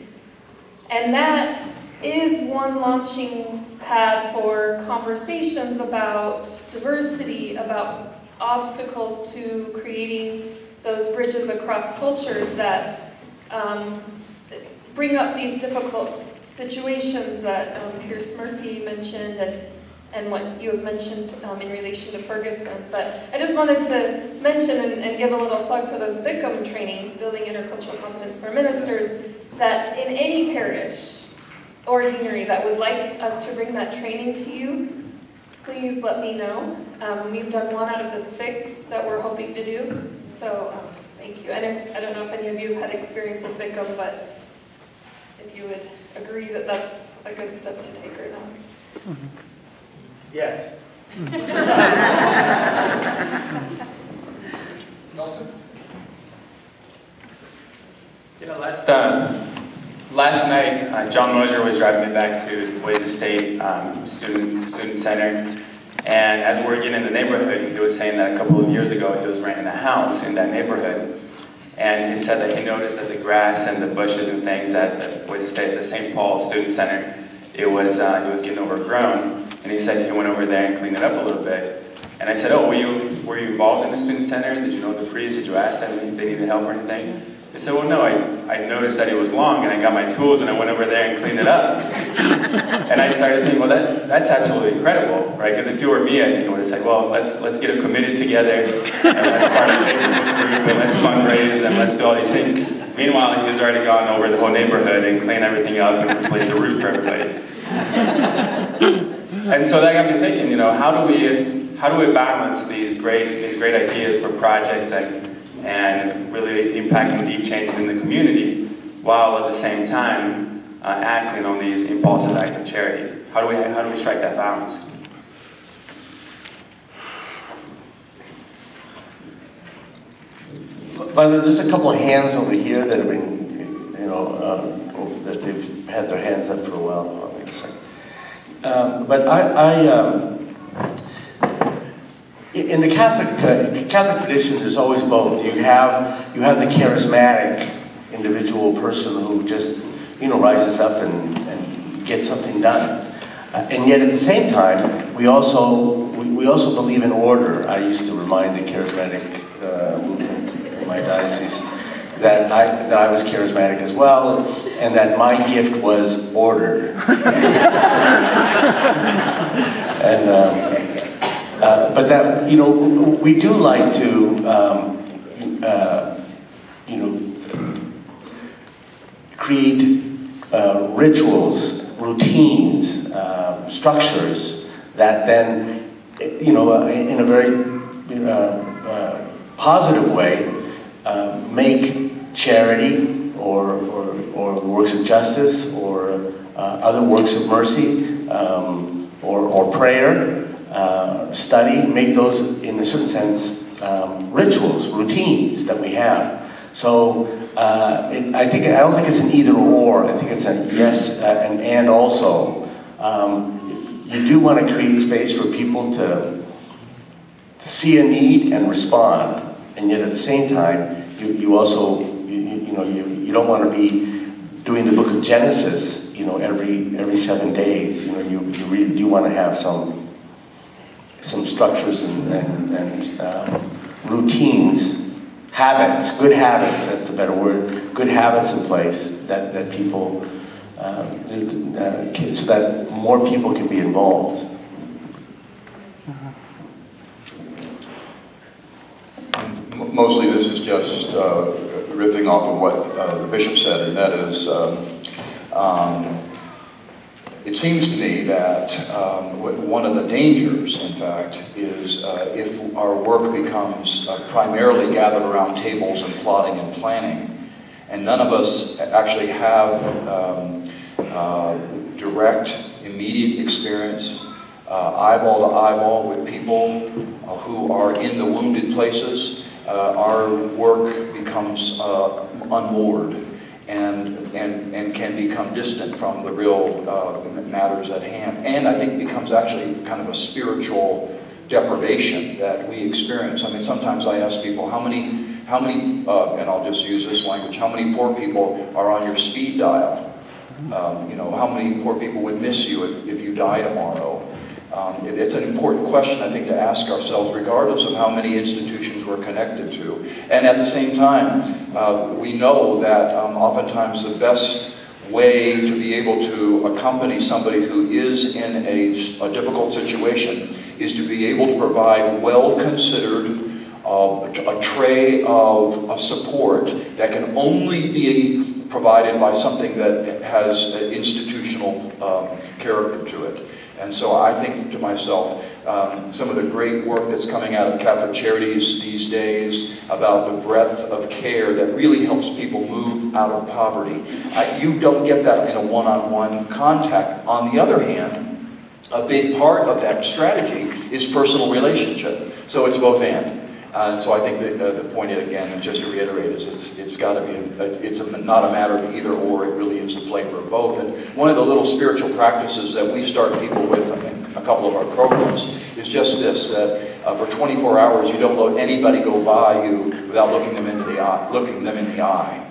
Speaker 12: And that is one launching pad for conversations about diversity, about obstacles to creating those bridges across cultures that bring up these difficult situations that Pierce Murphy mentioned and what you have mentioned in relation to Ferguson. But I just wanted to mention and give a little plug for those BICM trainings, Building Intercultural Competence for Ministers, that in any parish, or deanery that would like us to bring that training to you, please let me know. We've done 1 out of the 6 that we're hoping to do, so thank you. And I don't know if any of you had experience with Bickham, but if you would agree that that's a good step to take or not.
Speaker 13: Yes. Nelson?
Speaker 14: Last night, John Mosier was driving me back to Boise State Student Center, and as we were getting in the neighborhood, he was saying that a couple of years ago he was renting a house in that neighborhood, and he said that he noticed that the grass and the bushes and things at the Boise State, the St. Paul Student Center, it was getting overgrown, and he said he went over there and cleaned it up a little bit. And I said, oh, were you involved in the student center? Did you know the priest? Did you ask them if they needed help or anything? He said, well, no, I noticed that it was long, and I got my tools, and I went over there and cleaned it up. And I started thinking, well, that's absolutely incredible, right? Because if you were me, I think I would have said, well, let's get a committee together, and let's start a Facebook group, and let's fundraise, and let's do all these things. Meanwhile, he's already gone over the whole neighborhood and cleaned everything up and replaced the roof for everybody. And so that got me thinking, you know, how do we balance these great ideas for projects and really impacting deep changes in the community, while at the same time acting on these impulsive acts of charity? How do we strike that balance?
Speaker 5: By the way, there's a couple of hands over here that have been, that they've had their hands up for a while. I'll wait a second. But in the Catholic tradition, there's always both. You have the charismatic individual person who just, rises up and gets something done. And yet at the same time, we also believe in order. I used to remind the charismatic movement in my diocese that I was charismatic as well, and that my gift was order. But that, we do like to, create rituals, routines, structures that then, in a very positive way, make charity or works of justice or other works of mercy or prayer, study, make those, in a certain sense, rituals, routines that we have. So I don't think it's an either or. I think it's a yes and also. You do want to create space for people to see a need and respond, and yet at the same time, you also you don't want to be doing the book of Genesis every 7 days. You really do want to have some structures and routines, habits, good habits, that's the better word, good habits in place that people, so that more people can be involved.
Speaker 6: Mostly this is just riffing off of what the bishop said, and that is, it seems to me that one of the dangers, in fact, is if our work becomes primarily gathered around tables and plotting and planning, and none of us actually have direct, immediate experience, eyeball to eyeball with people who are in the wounded places, our work becomes unmoored and can become distant from the real matters at hand. And I think it becomes actually kind of a spiritual deprivation that we experience. I mean, sometimes I ask people, how many, and I'll just use this language, how many poor people are on your speed dial? How many poor people would miss you if you die tomorrow? It's an important question, I think, to ask ourselves, regardless of how many institutions we're connected to. And at the same time, we know that oftentimes the best way to be able to accompany somebody who is in a difficult situation is to be able to provide well-considered a tray of support that can only be provided by something that has institutions institutional character to it. And so I think to myself, some of the great work that's coming out of Catholic Charities these days about the breadth of care that really helps people move out of poverty. You don't get that in a one-on-one contact. On the other hand, a big part of that strategy is personal relationship. So it's both and. And so I think that the point, again, and just to reiterate, is it's got to be, not a matter of either or, it really is a flavor of both. And one of the little spiritual practices that we start people with in a couple of our programs is just this, that for 24 hours you don't let anybody go by you without looking them in the eye.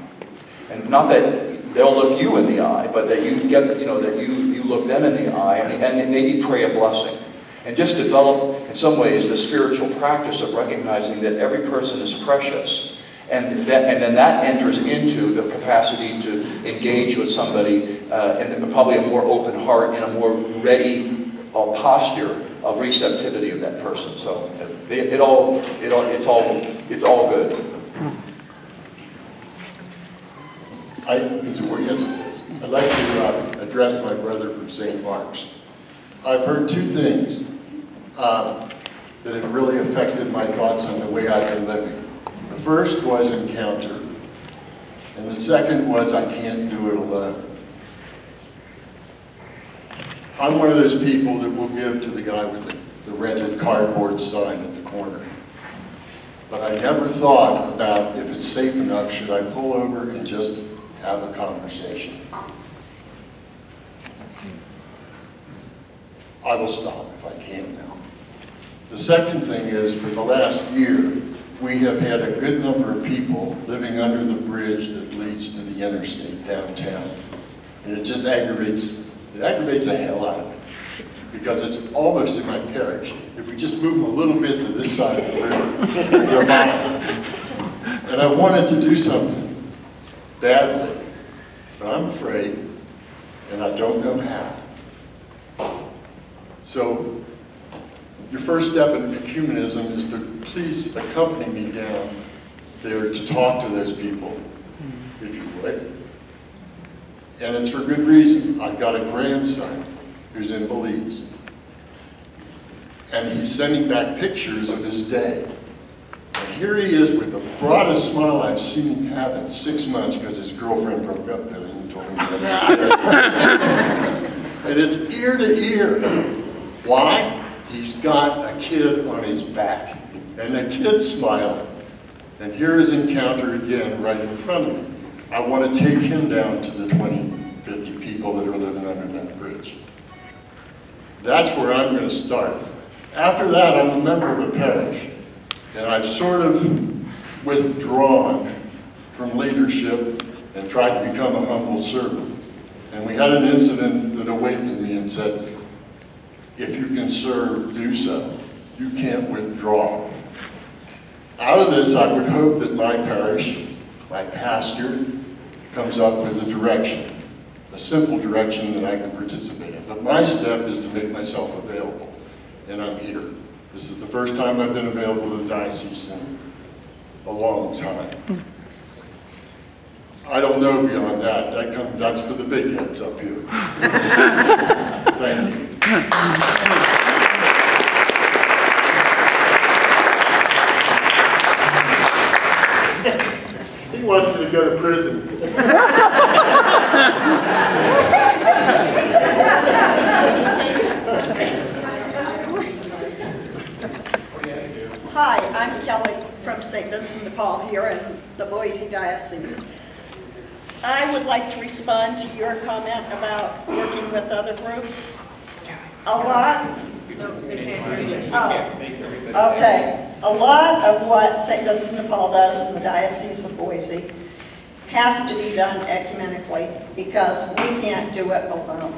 Speaker 6: And not that they'll look you in the eye, but that you get, you know, that you look them in the eye and maybe pray a blessing. And just develop, in some ways, the spiritual practice of recognizing that every person is precious. And then that enters into the capacity to engage with somebody in probably a more open heart and a more ready posture of receptivity of that person. So it's all good.
Speaker 15: I'd like to address my brother from St. Mark's. I've heard two things that have really affected my thoughts on the way I've been living. The first was encounter, and the second was I can't do it alone. I'm one of those people that will give to the guy with the rented cardboard sign at the corner. But I never thought about, if it's safe enough, should I pull over and just have a conversation? I will stop if I can now. The second thing is, for the last year, we have had a good number of people living under the bridge that leads to the interstate downtown. And it just aggravates the hell out of me, because it's almost in my parish. If we just move them a little bit to this side of the river, they're mine. And I wanted to do something badly, but I'm afraid, and I don't know how. So, your first step in ecumenism is to please accompany me down there to talk to those people, if you would. And it's for good reason. I've got a grandson who's in Belize. And he's sending back pictures of his day. And here he is with the broadest smile I've seen him have in 6 months, because his girlfriend broke up with him and told him that. And it's ear to ear. Why? He's got a kid on his back, and the kid's smiling. And here is encounter again right in front of me. I want to take him down to the 20, 50 people that are living under that bridge. That's where I'm going to start. After that, I'm a member of a parish, and I've sort of withdrawn from leadership and tried to become a humble servant. And we had an incident that awakened me and said, if you can serve, do so. You can't withdraw. Out of this, I would hope that my parish, my pastor, comes up with a direction, a simple direction that I can participate in. But my step is to make myself available, and I'm here. This is the first time I've been available to the diocese in a long time. I don't know beyond that. That's for the big heads up here. Thank you. He wants me to go to prison.
Speaker 16: Hi, I'm Kelly from St. Vincent de Paul here in the Boise Diocese. I would like to respond to your comment about working with other groups. A lot of what St. Vincent de Paul does in the Diocese of Boise has to be done ecumenically, because we can't do it alone.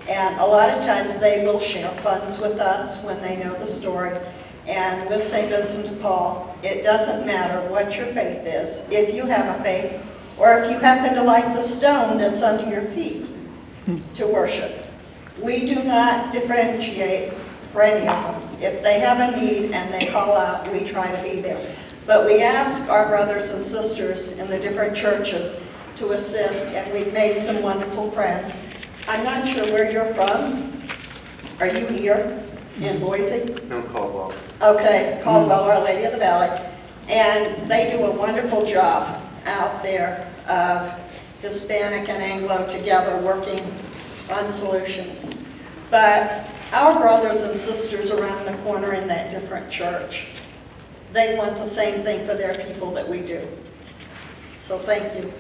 Speaker 16: And a lot of times they will share funds with us when they know the story. And with St. Vincent de Paul, it doesn't matter what your faith is. If you have a faith, or if you happen to like the stone that's under your feet to worship. We do not differentiate for any of them. If they have a need and they call out, we try to be there. But we ask our brothers and sisters in the different churches to assist, and we've made some wonderful friends I'm not sure where you're from. Are you here in Boise?
Speaker 2: No, Caldwell.
Speaker 16: Okay, Caldwell, Our Lady of the Valley. And they do a wonderful job out there of Hispanic and Anglo together working on solutions. But our brothers and sisters around the corner in that different church, they want the same thing for their people that we do. So thank you.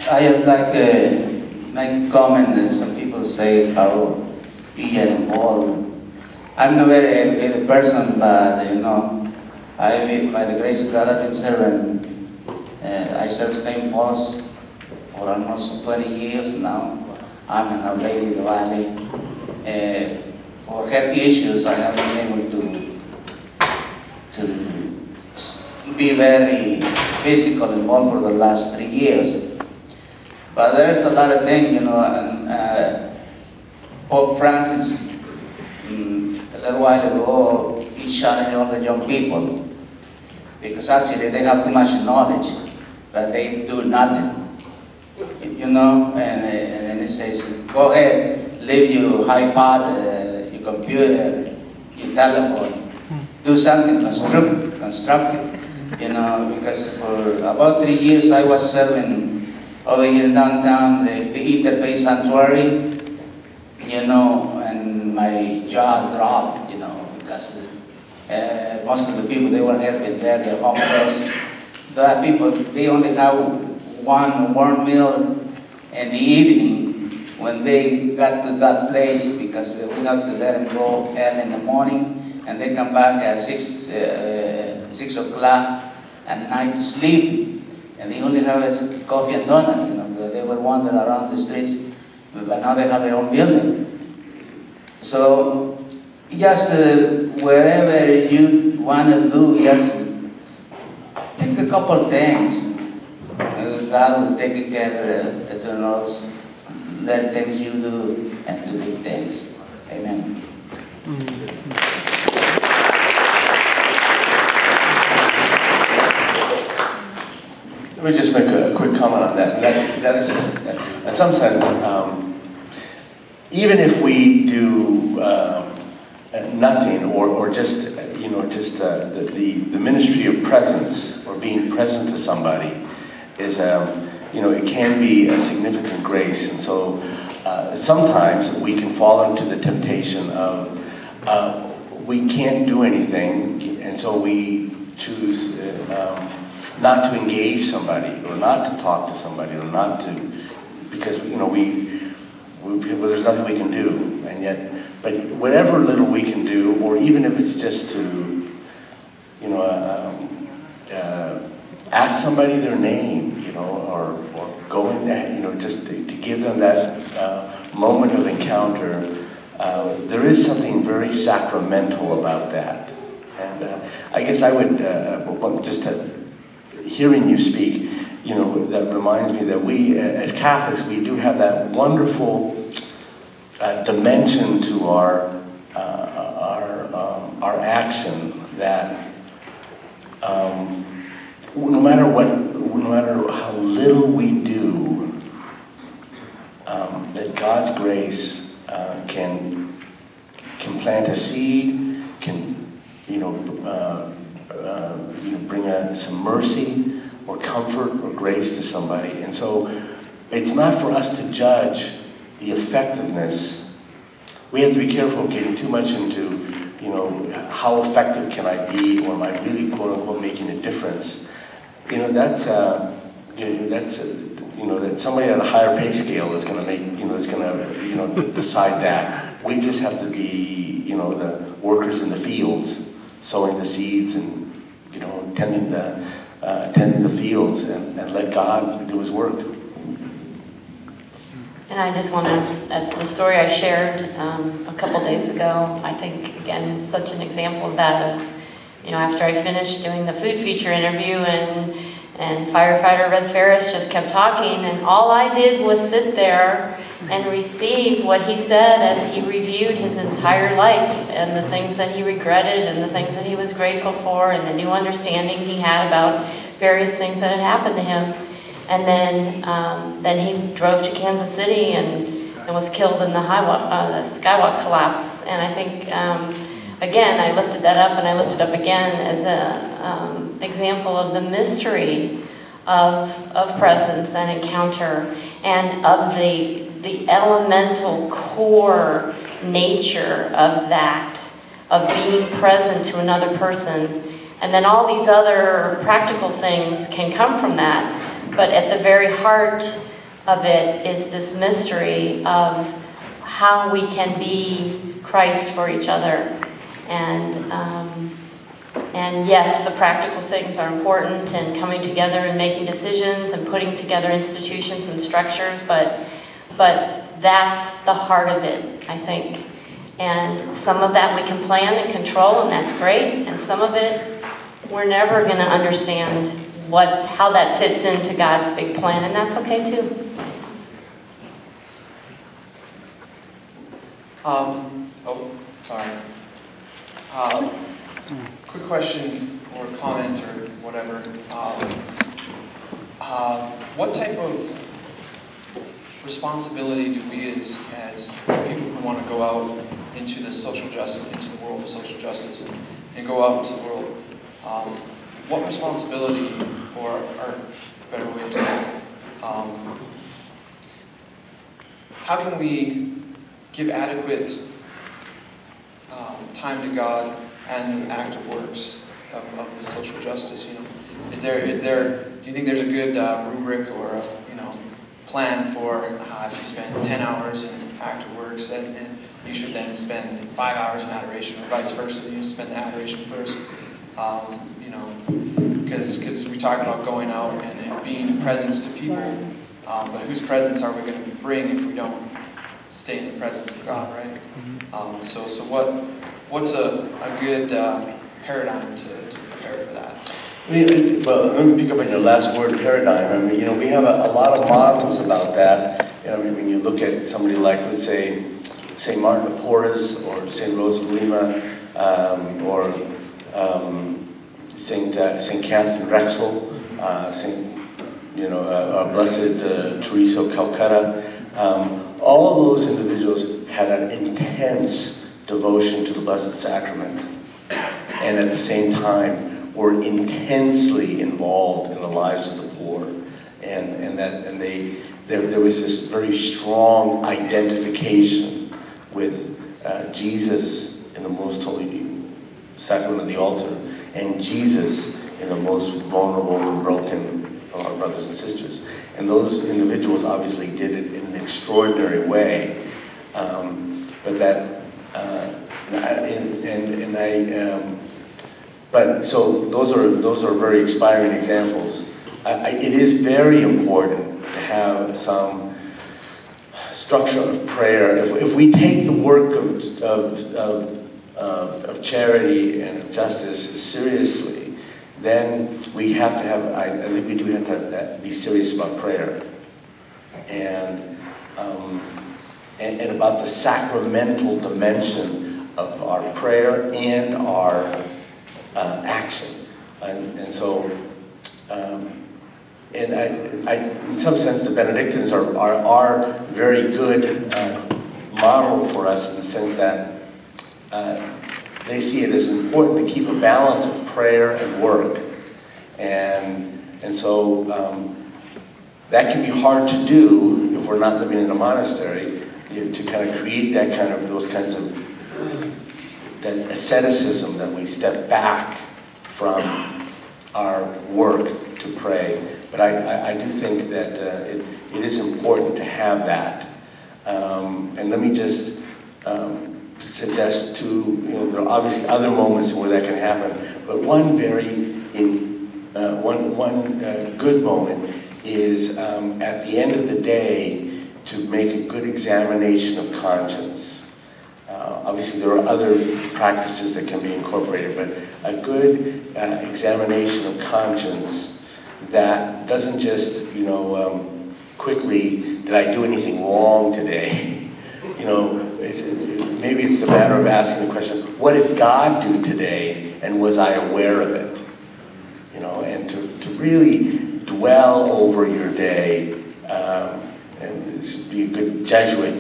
Speaker 17: I would like to make comment that some people say how we get involved. I'm not a very educated person, but you know, by the grace of God, I've been serving. I served St. Paul's for almost 20 years now. I'm in Our Lady of the Valley. For health issues, I have been able to be very physical involved for the last 3 years. But there's a lot of things, you know, and Pope Francis, a little while ago, he challenged all the young people, because actually they have too much knowledge, but they do nothing, you know, and he says, go ahead, leave your iPod, your computer, your telephone, do something constructive, you know, because for about 3 years I was serving over here in downtown, the Interfaith Sanctuary, you know, and my jaw dropped, you know, because most of the people they were helping there, the homeless. The people, they only have one warm meal in the evening when they got to that place, because we have to let them go early in the morning, and they come back at 6 o'clock at night to sleep. And they only have coffee and donuts, you know. They were wandering around the streets, but now they have their own building. So, just wherever you want to do, just think a couple of things. God will take care of it, let things you do and do big things. Amen.
Speaker 3: Let me just make a quick comment on that. That is just, in some sense, even if we do nothing, or just, you know, just the ministry of presence, or being present to somebody, is, you know, it can be a significant grace. And so sometimes we can fall into the temptation of we can't do anything, and so we choose not to engage somebody, or not to talk to somebody, or not to, because, you know, well, there's nothing we can do. And yet, but whatever little we can do, or even if it's just to, you know, ask somebody their name, you know, or go in that, you know, just to give them that moment of encounter. There is something very sacramental about that. And I guess I would, just hearing you speak, you know, that reminds me that we, as Catholics, we do have that wonderful dimension to our action, that no matter how little we do, that God's grace can plant a seed, can, you know, bring some mercy or comfort or grace to somebody. And so it's not for us to judge the effectiveness. We have to be careful of getting too much into, you know, how effective can I be, or am I really, quote unquote, making a difference? You know, that's that somebody at a higher pay scale is going to make, you know, is going to, you know, decide that. We just have to be, you know, the workers in the fields, sowing the seeds and, you know, tending the fields, and let God do His work.
Speaker 4: And I just want to, as the story I shared a couple days ago, I think, again, is such an example of that, of, you know, after I finished doing the food feature interview, and firefighter Red Ferris just kept talking, and all I did was sit there and receive what he said as he reviewed his entire life and the things that he regretted and the things that he was grateful for and the new understanding he had about various things that had happened to him. And then he drove to Kansas City and was killed in the skywalk collapse. And I think, again, I lifted that up and I lifted up again as an example of the mystery of presence and encounter, and of the elemental core nature of that, of being present to another person. And then all these other practical things can come from that, but at the very heart of it is this mystery of how we can be Christ for each other. And yes, the practical things are important, and coming together and making decisions and putting together institutions and structures, but that's the heart of it, I think. And some of that we can plan and control, and that's great, and some of it we're never going to understand how that fits into God's big plan, and that's okay too.
Speaker 18: Quick question or comment or whatever. What type of responsibility do we as people who want to go out into the social justice, into the world of social justice and go out into the world, what responsibility, or better way to say it, how can we give adequate time to God and the active works of the social justice? You know, do you think there's a good rubric or a plan for if you spend 10 hours in active works and you should then spend 5 hours in adoration, or vice versa? You spend the adoration first. Because we talk about going out and being a presence to people, but whose presence are we going to bring if we don't stay in the presence of God, right? So what's a good paradigm to prepare for that?
Speaker 5: Well, let me pick up on your last word, paradigm. I mean, we have a lot of models about that. When you look at somebody like, let's say, St. Martin de Porres, or St. Rosa de Lima, or St. Catherine Drexel, Blessed Teresa of Calcutta. All of those individuals had an intense devotion to the Blessed Sacrament, and at the same time were intensely involved in the lives of the poor, and there was this very strong identification with Jesus in the most holy sacrament of the altar, and Jesus in the most vulnerable and broken of our brothers and sisters. And those individuals obviously did it in an extraordinary way, so those are very inspiring examples. It is very important to have some structure of prayer. If we take the work of charity and of justice seriously, then we have to have, I think we do have to be serious about prayer. And about the sacramental dimension of our prayer and our action. In some sense, the Benedictines are very good model for us, in the sense that they see it as important to keep a balance of prayer and work. And so that can be hard to do if we're not living in a monastery, to kind of create that asceticism, that we step back from our work to pray. But I do think that it is important to have that. And let me just suggest two, there are obviously other moments where that can happen, but one good moment is at the end of the day, to make a good examination of conscience. Obviously there are other practices that can be incorporated, but a good examination of conscience that doesn't just, quickly, did I do anything wrong today? You know, maybe it's the matter of asking the question, what did God do today, and was I aware of it? You know, and to really dwell over your day, and this would be a good Jesuit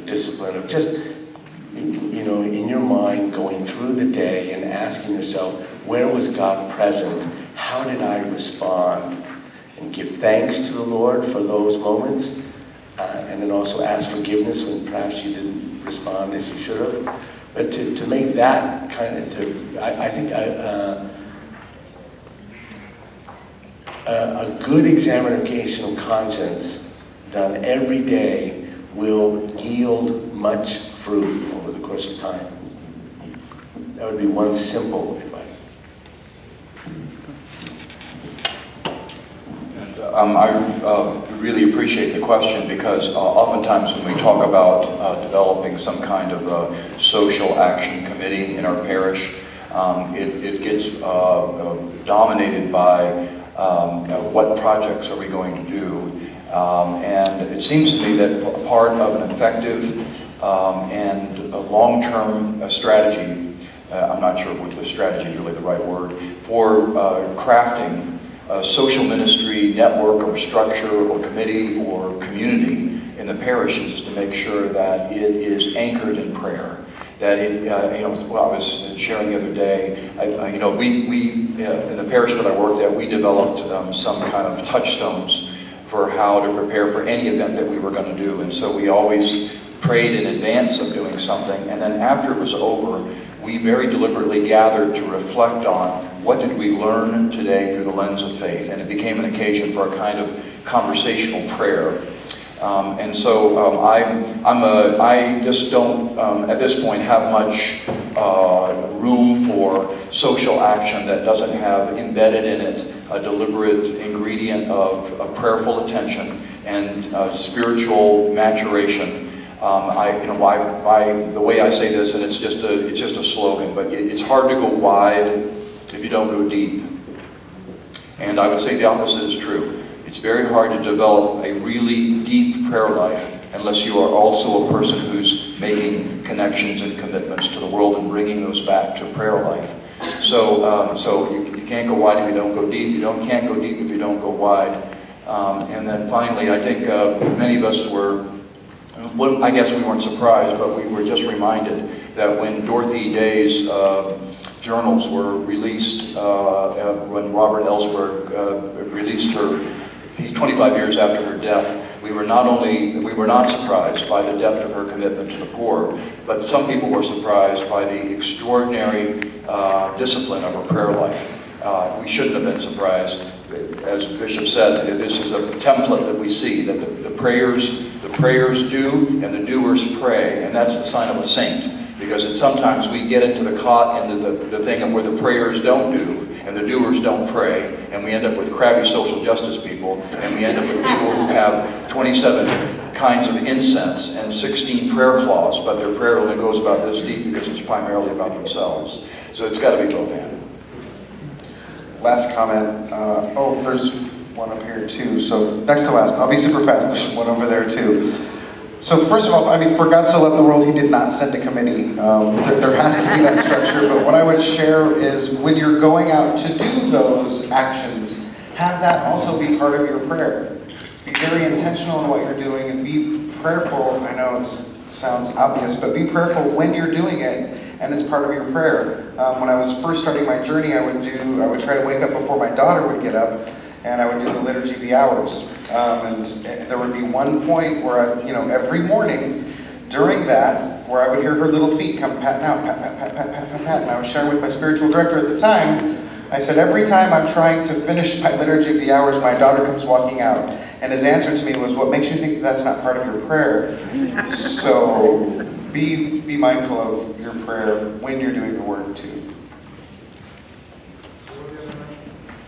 Speaker 5: discipline of just, you know, in your mind going through the day and asking yourself, where was God present? How did I respond? And give thanks to the Lord for those moments, and then also ask forgiveness when perhaps you didn't respond as you should have. But to make that kind of, I think a good examination of conscience done every day will yield much fruit over the course of time. That would be one simple advice.
Speaker 6: I really appreciate the question, because oftentimes when we talk about developing some kind of social action committee in our parish, it gets dominated by what projects are we going to do. And it seems to me that part of an effective and a long-term strategy, I'm not sure what the strategy is really the right word, for crafting a social ministry network or structure or committee or community in the parishes to make sure that it is anchored in prayer. That it, you know, I was sharing the other day, you know, we in the parish that I worked at, we developed some kind of touchstones for how to prepare for any event that we were going to do. And so we always prayed in advance of doing something, and then after it was over, we very deliberately gathered to reflect on what did we learn today through the lens of faith, and it became an occasion for a kind of conversational prayer. And so I just don't, at this point, have much room for social action that doesn't have embedded in it a deliberate ingredient of prayerful attention and spiritual maturation. The way I say this, and it's just a slogan, but it's hard to go wide if you don't go deep. And I would say the opposite is true. It's very hard to develop a really deep prayer life unless you are also a person who's making connections and commitments to the world and bringing those back to prayer life. So, you can't go wide if you don't go deep. You can't go deep if you don't go wide. And then finally, I think many of us were, well, I guess we weren't surprised, but we were just reminded that when Dorothy Day's journals were released, when Robert Ellsberg released her, 25 years after her death, we were not surprised by the depth of her commitment to the poor, but some people were surprised by the extraordinary discipline of her prayer life. We shouldn't have been surprised. As the Bishop said, this is a template that we see, that the prayers do and the doers pray, and that's the sign of a saint. Because sometimes we get into the thing of where the prayers don't do and the doers don't pray, and we end up with crabby social justice people, and we end up with people who have 27 kinds of incense and 16 prayer claws, but their prayer only goes about this deep because it's primarily about themselves. So it's got to be both and.
Speaker 19: Last comment. Oh, there's one up here too. So next to last. I'll be super fast. There's one over there too. So first of all, I mean, for God so loved the world, He did not send a committee. There has to be that structure, but what I would share is when you're going out to do those actions, have that also be part of your prayer. Be very intentional in what you're doing and be prayerful. I know it sounds obvious, but be prayerful when you're doing it, and it's part of your prayer. When I was first starting my journey, I would try to wake up before my daughter would get up, and I would do the Liturgy of the Hours. And there would be one point where every morning during that, where I would hear her little feet come patting out, pat, pat, pat, pat, pat, pat, pat. And I was sharing with my spiritual director at the time, I said, every time I'm trying to finish my Liturgy of the Hours, my daughter comes walking out. And his answer to me was, what makes you think that's not part of your prayer? So be mindful of your prayer when you're doing the work too.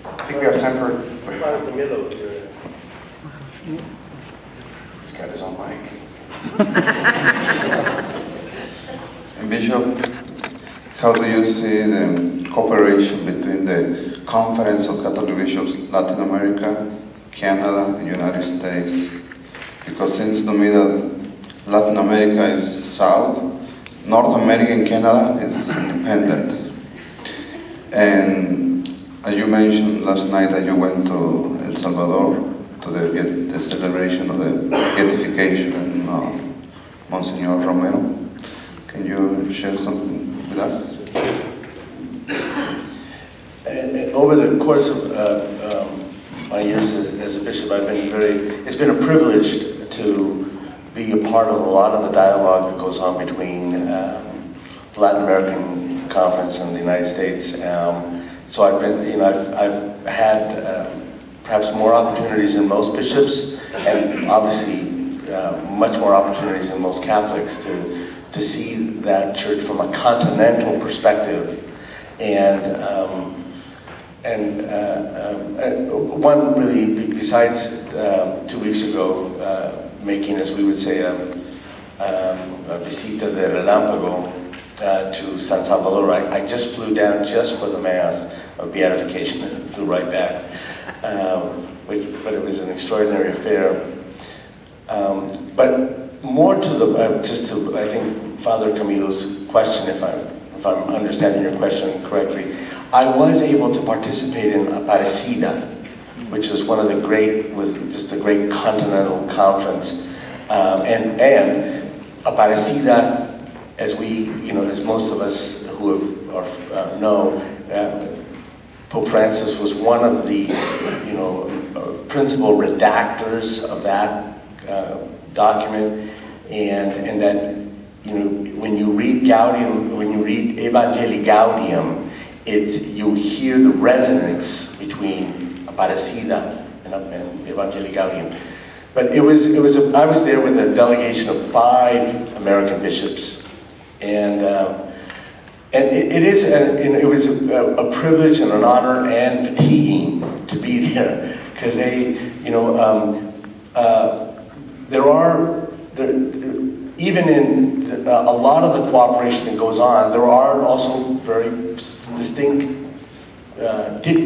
Speaker 19: I think we have time for... He's got his own mic.
Speaker 20: And Bishop, how do you see the cooperation between the Conference of Catholic Bishops Latin America Canada, the United States, because it seems to me that Latin America is south, North America and Canada is independent. And as you mentioned last night that you went to El Salvador to the celebration of the beatification and Monsignor Romero. Can you share something with us?
Speaker 5: And over the course of my years as a bishop, it's been a privilege to be a part of a lot of the dialogue that goes on between the Latin American Conference and the United States. So I've had perhaps more opportunities than most bishops, and obviously much more opportunities than most Catholics to see that church from a continental perspective. And one really, besides 2 weeks ago, making, as we would say, a visita de relámpago to San Salvador. I just flew down just for the Mass of Beatification and flew right back. But it was an extraordinary affair. But more to the, I think, Father Camilo's question, if I'm understanding your question correctly, I was able to participate in Aparecida, which was just a great continental conference. And Aparecida, as most of us who know, Pope Francis was one of the, principal redactors of that document, and that, when you read Gaudium, when you read Evangelii Gaudium, you hear the resonance between Aparecida and Evangelii Gaudium. But I was there with a delegation of 5 American bishops, and it was a privilege and an honor and fatiguing to be there, because even in a lot of the cooperation that goes on, there are also very distinct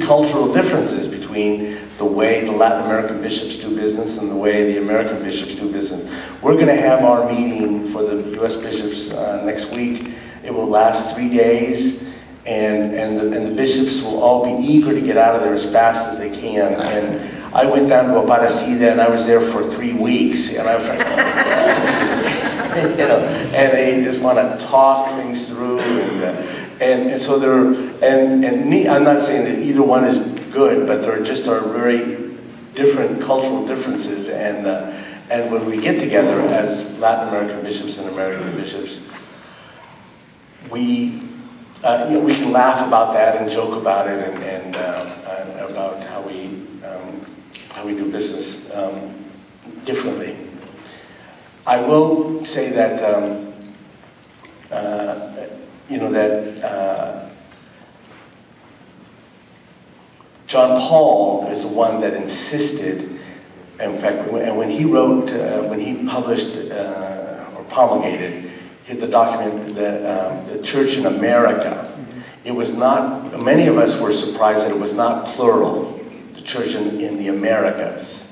Speaker 5: cultural differences between the way the Latin American bishops do business and the way the American bishops do business. We're going to have our meeting for the U.S. bishops next week. It will last 3 days, and the bishops will all be eager to get out of there as fast as they can. And I went down to Aparecida, and I was there for 3 weeks, and I was like, and they just want to talk things through, and so I'm not saying that either one is good, but there just are very different cultural differences, and when we get together as Latin American bishops and American bishops, we can laugh about that and joke about it, and about how we do business differently. I will say that John Paul is the one that insisted. In fact, when he wrote, when he published or promulgated the document, the Church in America, it was not. Many of us were surprised that it was not plural, the Church in the Americas,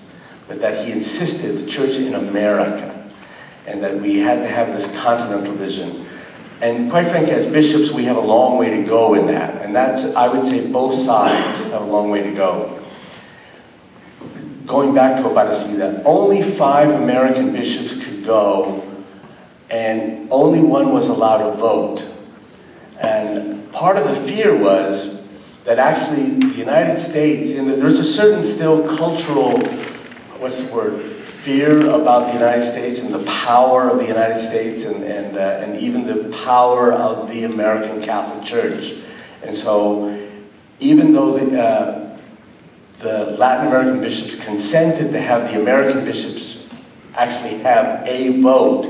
Speaker 5: but that he insisted the Church in America, and that we had to have this continental vision. And quite frankly, as bishops, we have a long way to go in that. And that's, I would say, both sides have a long way to go. Going back to Aparecida, only 5 American bishops could go, and only 1 was allowed to vote. And part of the fear was that actually the United States, and there's a certain still cultural, fear about the United States and the power of the United States, and even the power of the American Catholic Church. And so even though the Latin American bishops consented to have the American bishops actually have a vote,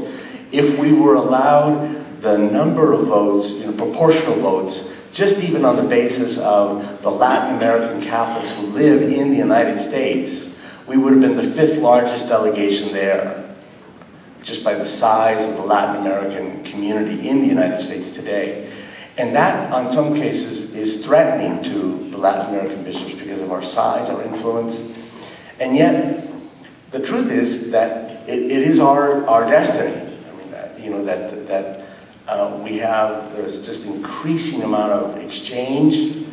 Speaker 5: if we were allowed the number of votes, proportional votes, just even on the basis of the Latin American Catholics who live in the United States, we would have been the 5th largest delegation there, just by the size of the Latin American community in the United States today. And that, in some cases, is threatening to the Latin American bishops because of our size, our influence. And yet, the truth is that it is our destiny. I mean, there's just increasing amount of exchange.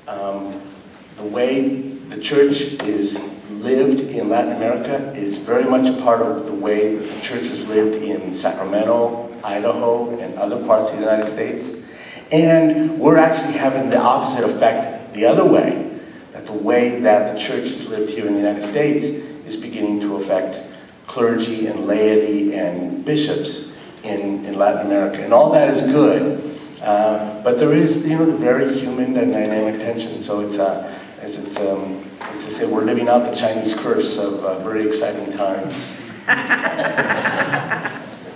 Speaker 5: The way the church is lived in Latin America is very much a part of the way that the church is lived in Sacramento, Idaho, and other parts of the United States. And we're actually having the opposite effect the other way, that the way that the church is lived here in the United States is beginning to affect clergy and laity and bishops in Latin America. And all that is good, but there is, the very human and dynamic tension. So it's to say we're living out the Chinese curse of very exciting times.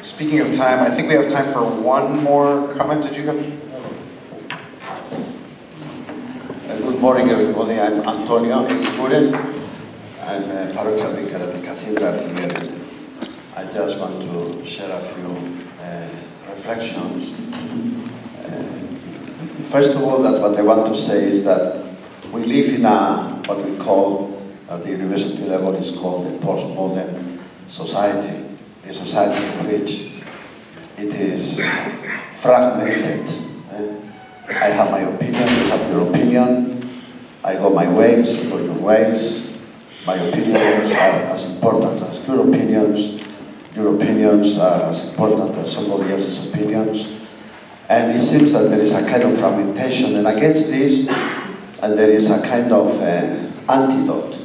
Speaker 19: Speaking of time, I think we have time for one more comment. Did you have?
Speaker 21: Good morning, everybody. I'm Antonio Eguiguren. I'm a parochial vicar at the cathedral here. I just want to share a few reflections. First of all, that what I want to say is that we live in what we call, at the university level, is called the postmodern society. The society in which it is fragmented. I have my opinion, you have your opinion. I go my ways, you go your ways. My opinions are as important as your opinions. Your opinions are as important as somebody else's opinions. And it seems that there is a kind of fragmentation, and against this, and there is a kind of antidote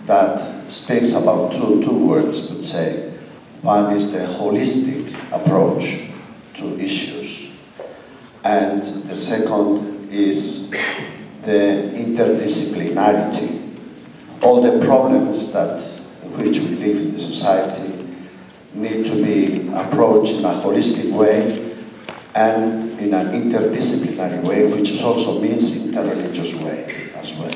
Speaker 21: that speaks about two words, would say. One is the holistic approach to issues, and the second is the interdisciplinarity. All the problems in which we live in the society need to be approached in a holistic way and in an interdisciplinary way, which also means interreligious way as well.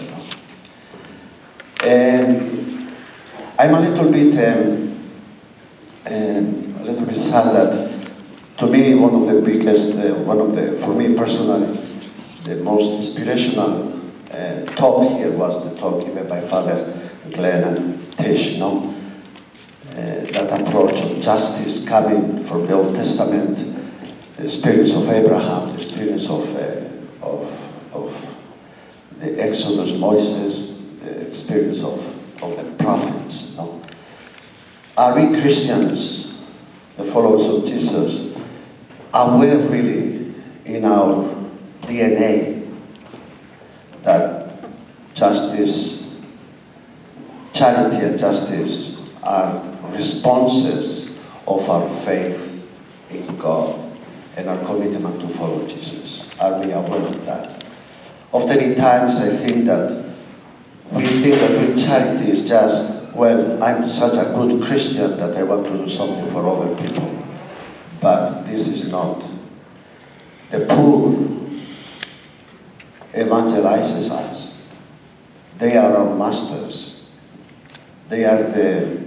Speaker 21: I'm a little bit sad that, to me, one of the biggest, for me personally, the most inspirational talk here was the talk given by Father Glenn and Tish, that approach of justice coming from the Old Testament, the experience of Abraham, the experience of the Exodus, Moses, the experience of the prophets. Are we Christians, the followers of Jesus, are we really in our DNA that justice, charity and justice are responses of our faith in God and our commitment to follow Jesus? Are we aware of that? Oftentimes I think that we think that doing charity is just, well, I'm such a good Christian that I want to do something for other people. But this is not. The poor evangelizes us. They are our masters. They are the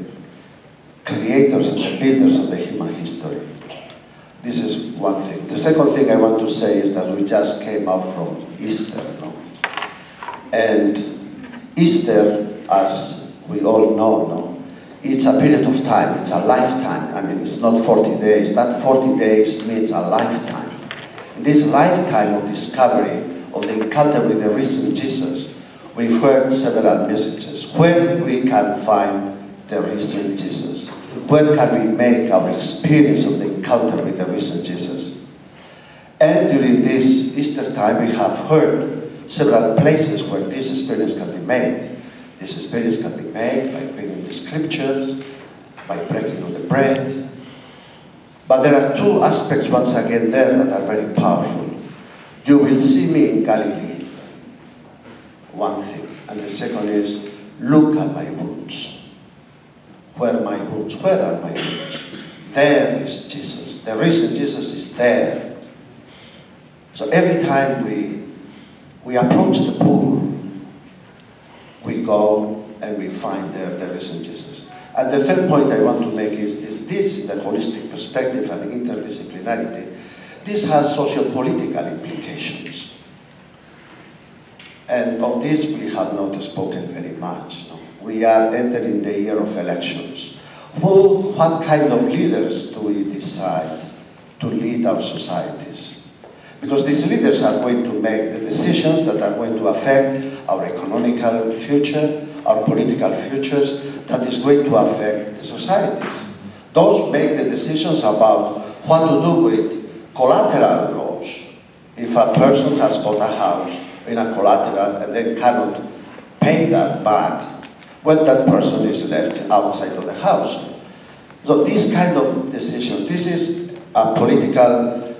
Speaker 21: creators and the builders of the human history. This is one thing. The second thing I want to say is that we just came out from Easter. And Easter, as we all know, it's a period of time, it's a lifetime. I mean, it's not 40 days. That 40 days means a lifetime. In this lifetime of discovery, of the encounter with the risen Jesus, we've heard several messages. Where we can find the risen Jesus? Where can we make our experience of the encounter with the risen Jesus? And during this Easter time, we have heard several places where this experience can be made. This experience can be made by reading the scriptures, by breaking of the bread. But there are two aspects, once again, there that are very powerful. You will see me in Galilee. One thing. And the second is, look at my wounds. Where are my wounds? Where are my wounds? There is Jesus. The risen Jesus is there. So every time we approach the poor, we go and we find there the risen Jesus. And the third point I want to make is this, in the holistic perspective and interdisciplinarity, this has socio-political implications. And of this we have not spoken very much. No? We are entering the year of elections. What kind of leaders do we decide to lead our societies? Because these leaders are going to make the decisions that are going to affect our economical future, our political futures, that is going to affect the societies. Those make the decisions about what to do with collateral laws. If a person has bought a house in a collateral and then cannot pay that back, well, that person is left outside of the house. So these kind of decisions, this is a political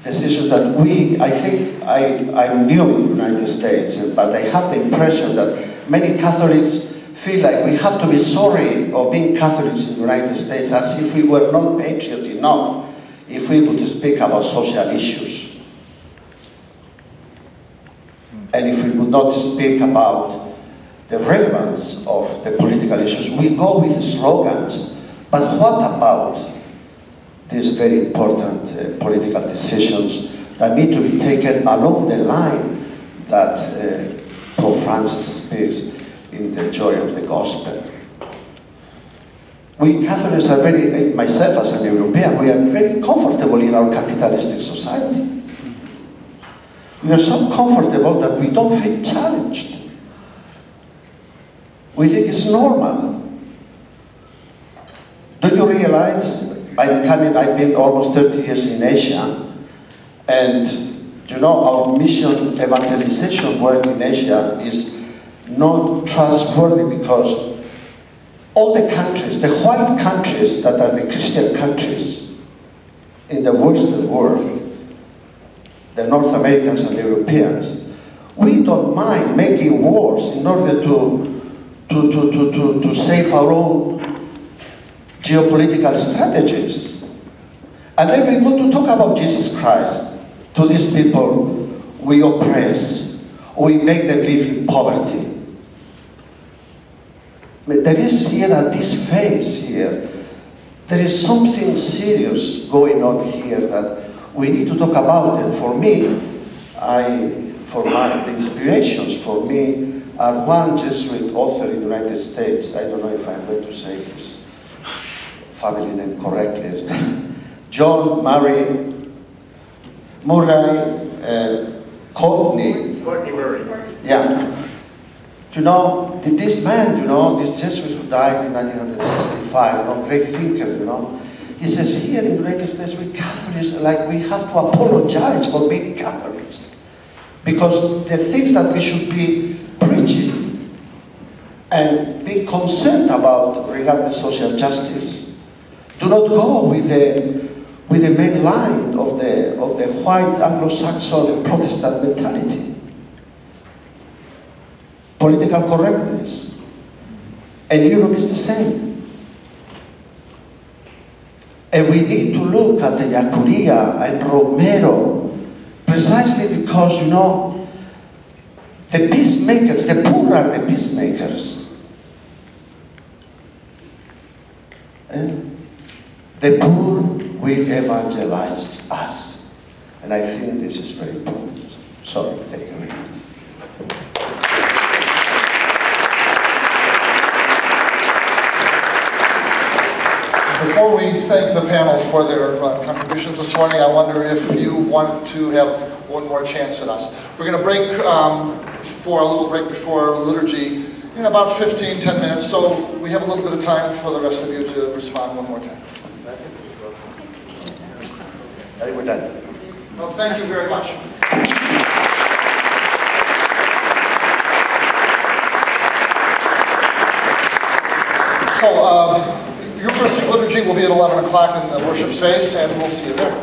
Speaker 21: decision that I think I'm new in the United States, but I have the impression that many Catholics feel like we have to be sorry of being Catholics in the United States, as if we were not patriotic enough if we would speak about social issues. And if we would not speak about the relevance of the political issues, we go with slogans. But what about these very important political decisions that need to be taken along the line that Pope Francis speaks in the joy of the gospel? We Catholics are very, myself as an European, we are very comfortable in our capitalistic society. We are so comfortable that we don't feel challenged. We think it's normal. Do you realize, I've been almost 30 years in Asia, and you know, our mission evangelization work in Asia is not trustworthy because all the countries, the white countries that are the Christian countries in the Western world, the North Americans and the Europeans, we don't mind making wars in order to save our own geopolitical strategies. And then we want to talk about Jesus Christ to these people we oppress, or we make them live in poverty. But there is here, at this phase here, there is something serious going on here that we need to talk about. And for me, the inspirations for me are one Jesuit author in the United States. I don't know if I'm going to say his family name correctly. John Murray Courtney Murray. Yeah. You know, this man, you know, this Jesuit who died in 1965, you know, great thinker, you know, he says here in the United States, we Catholics, like, we have to apologize for being Catholics. Because the things that we should be preaching and be concerned about regarding social justice do not go with the main line of the white Anglo-Saxon Protestant mentality. Political correctness. And Europe is the same. And we need to look at the Yacuria and Romero precisely because, you know, the peacemakers, the poor are the peacemakers. And the poor will evangelize us. And I think this is very important. Sorry, thank you very much.
Speaker 1: Before we thank the panel for their contributions this morning, I wonder if you want to have one more chance at us. We're going to break for a little break before liturgy in about 10 minutes, so we have a little bit of time for the rest of you to respond one more time.
Speaker 21: I think we're done.
Speaker 1: Well, thank you very much. So, Eucharistic liturgy will be at 11 o'clock in the worship space, and we'll see you there.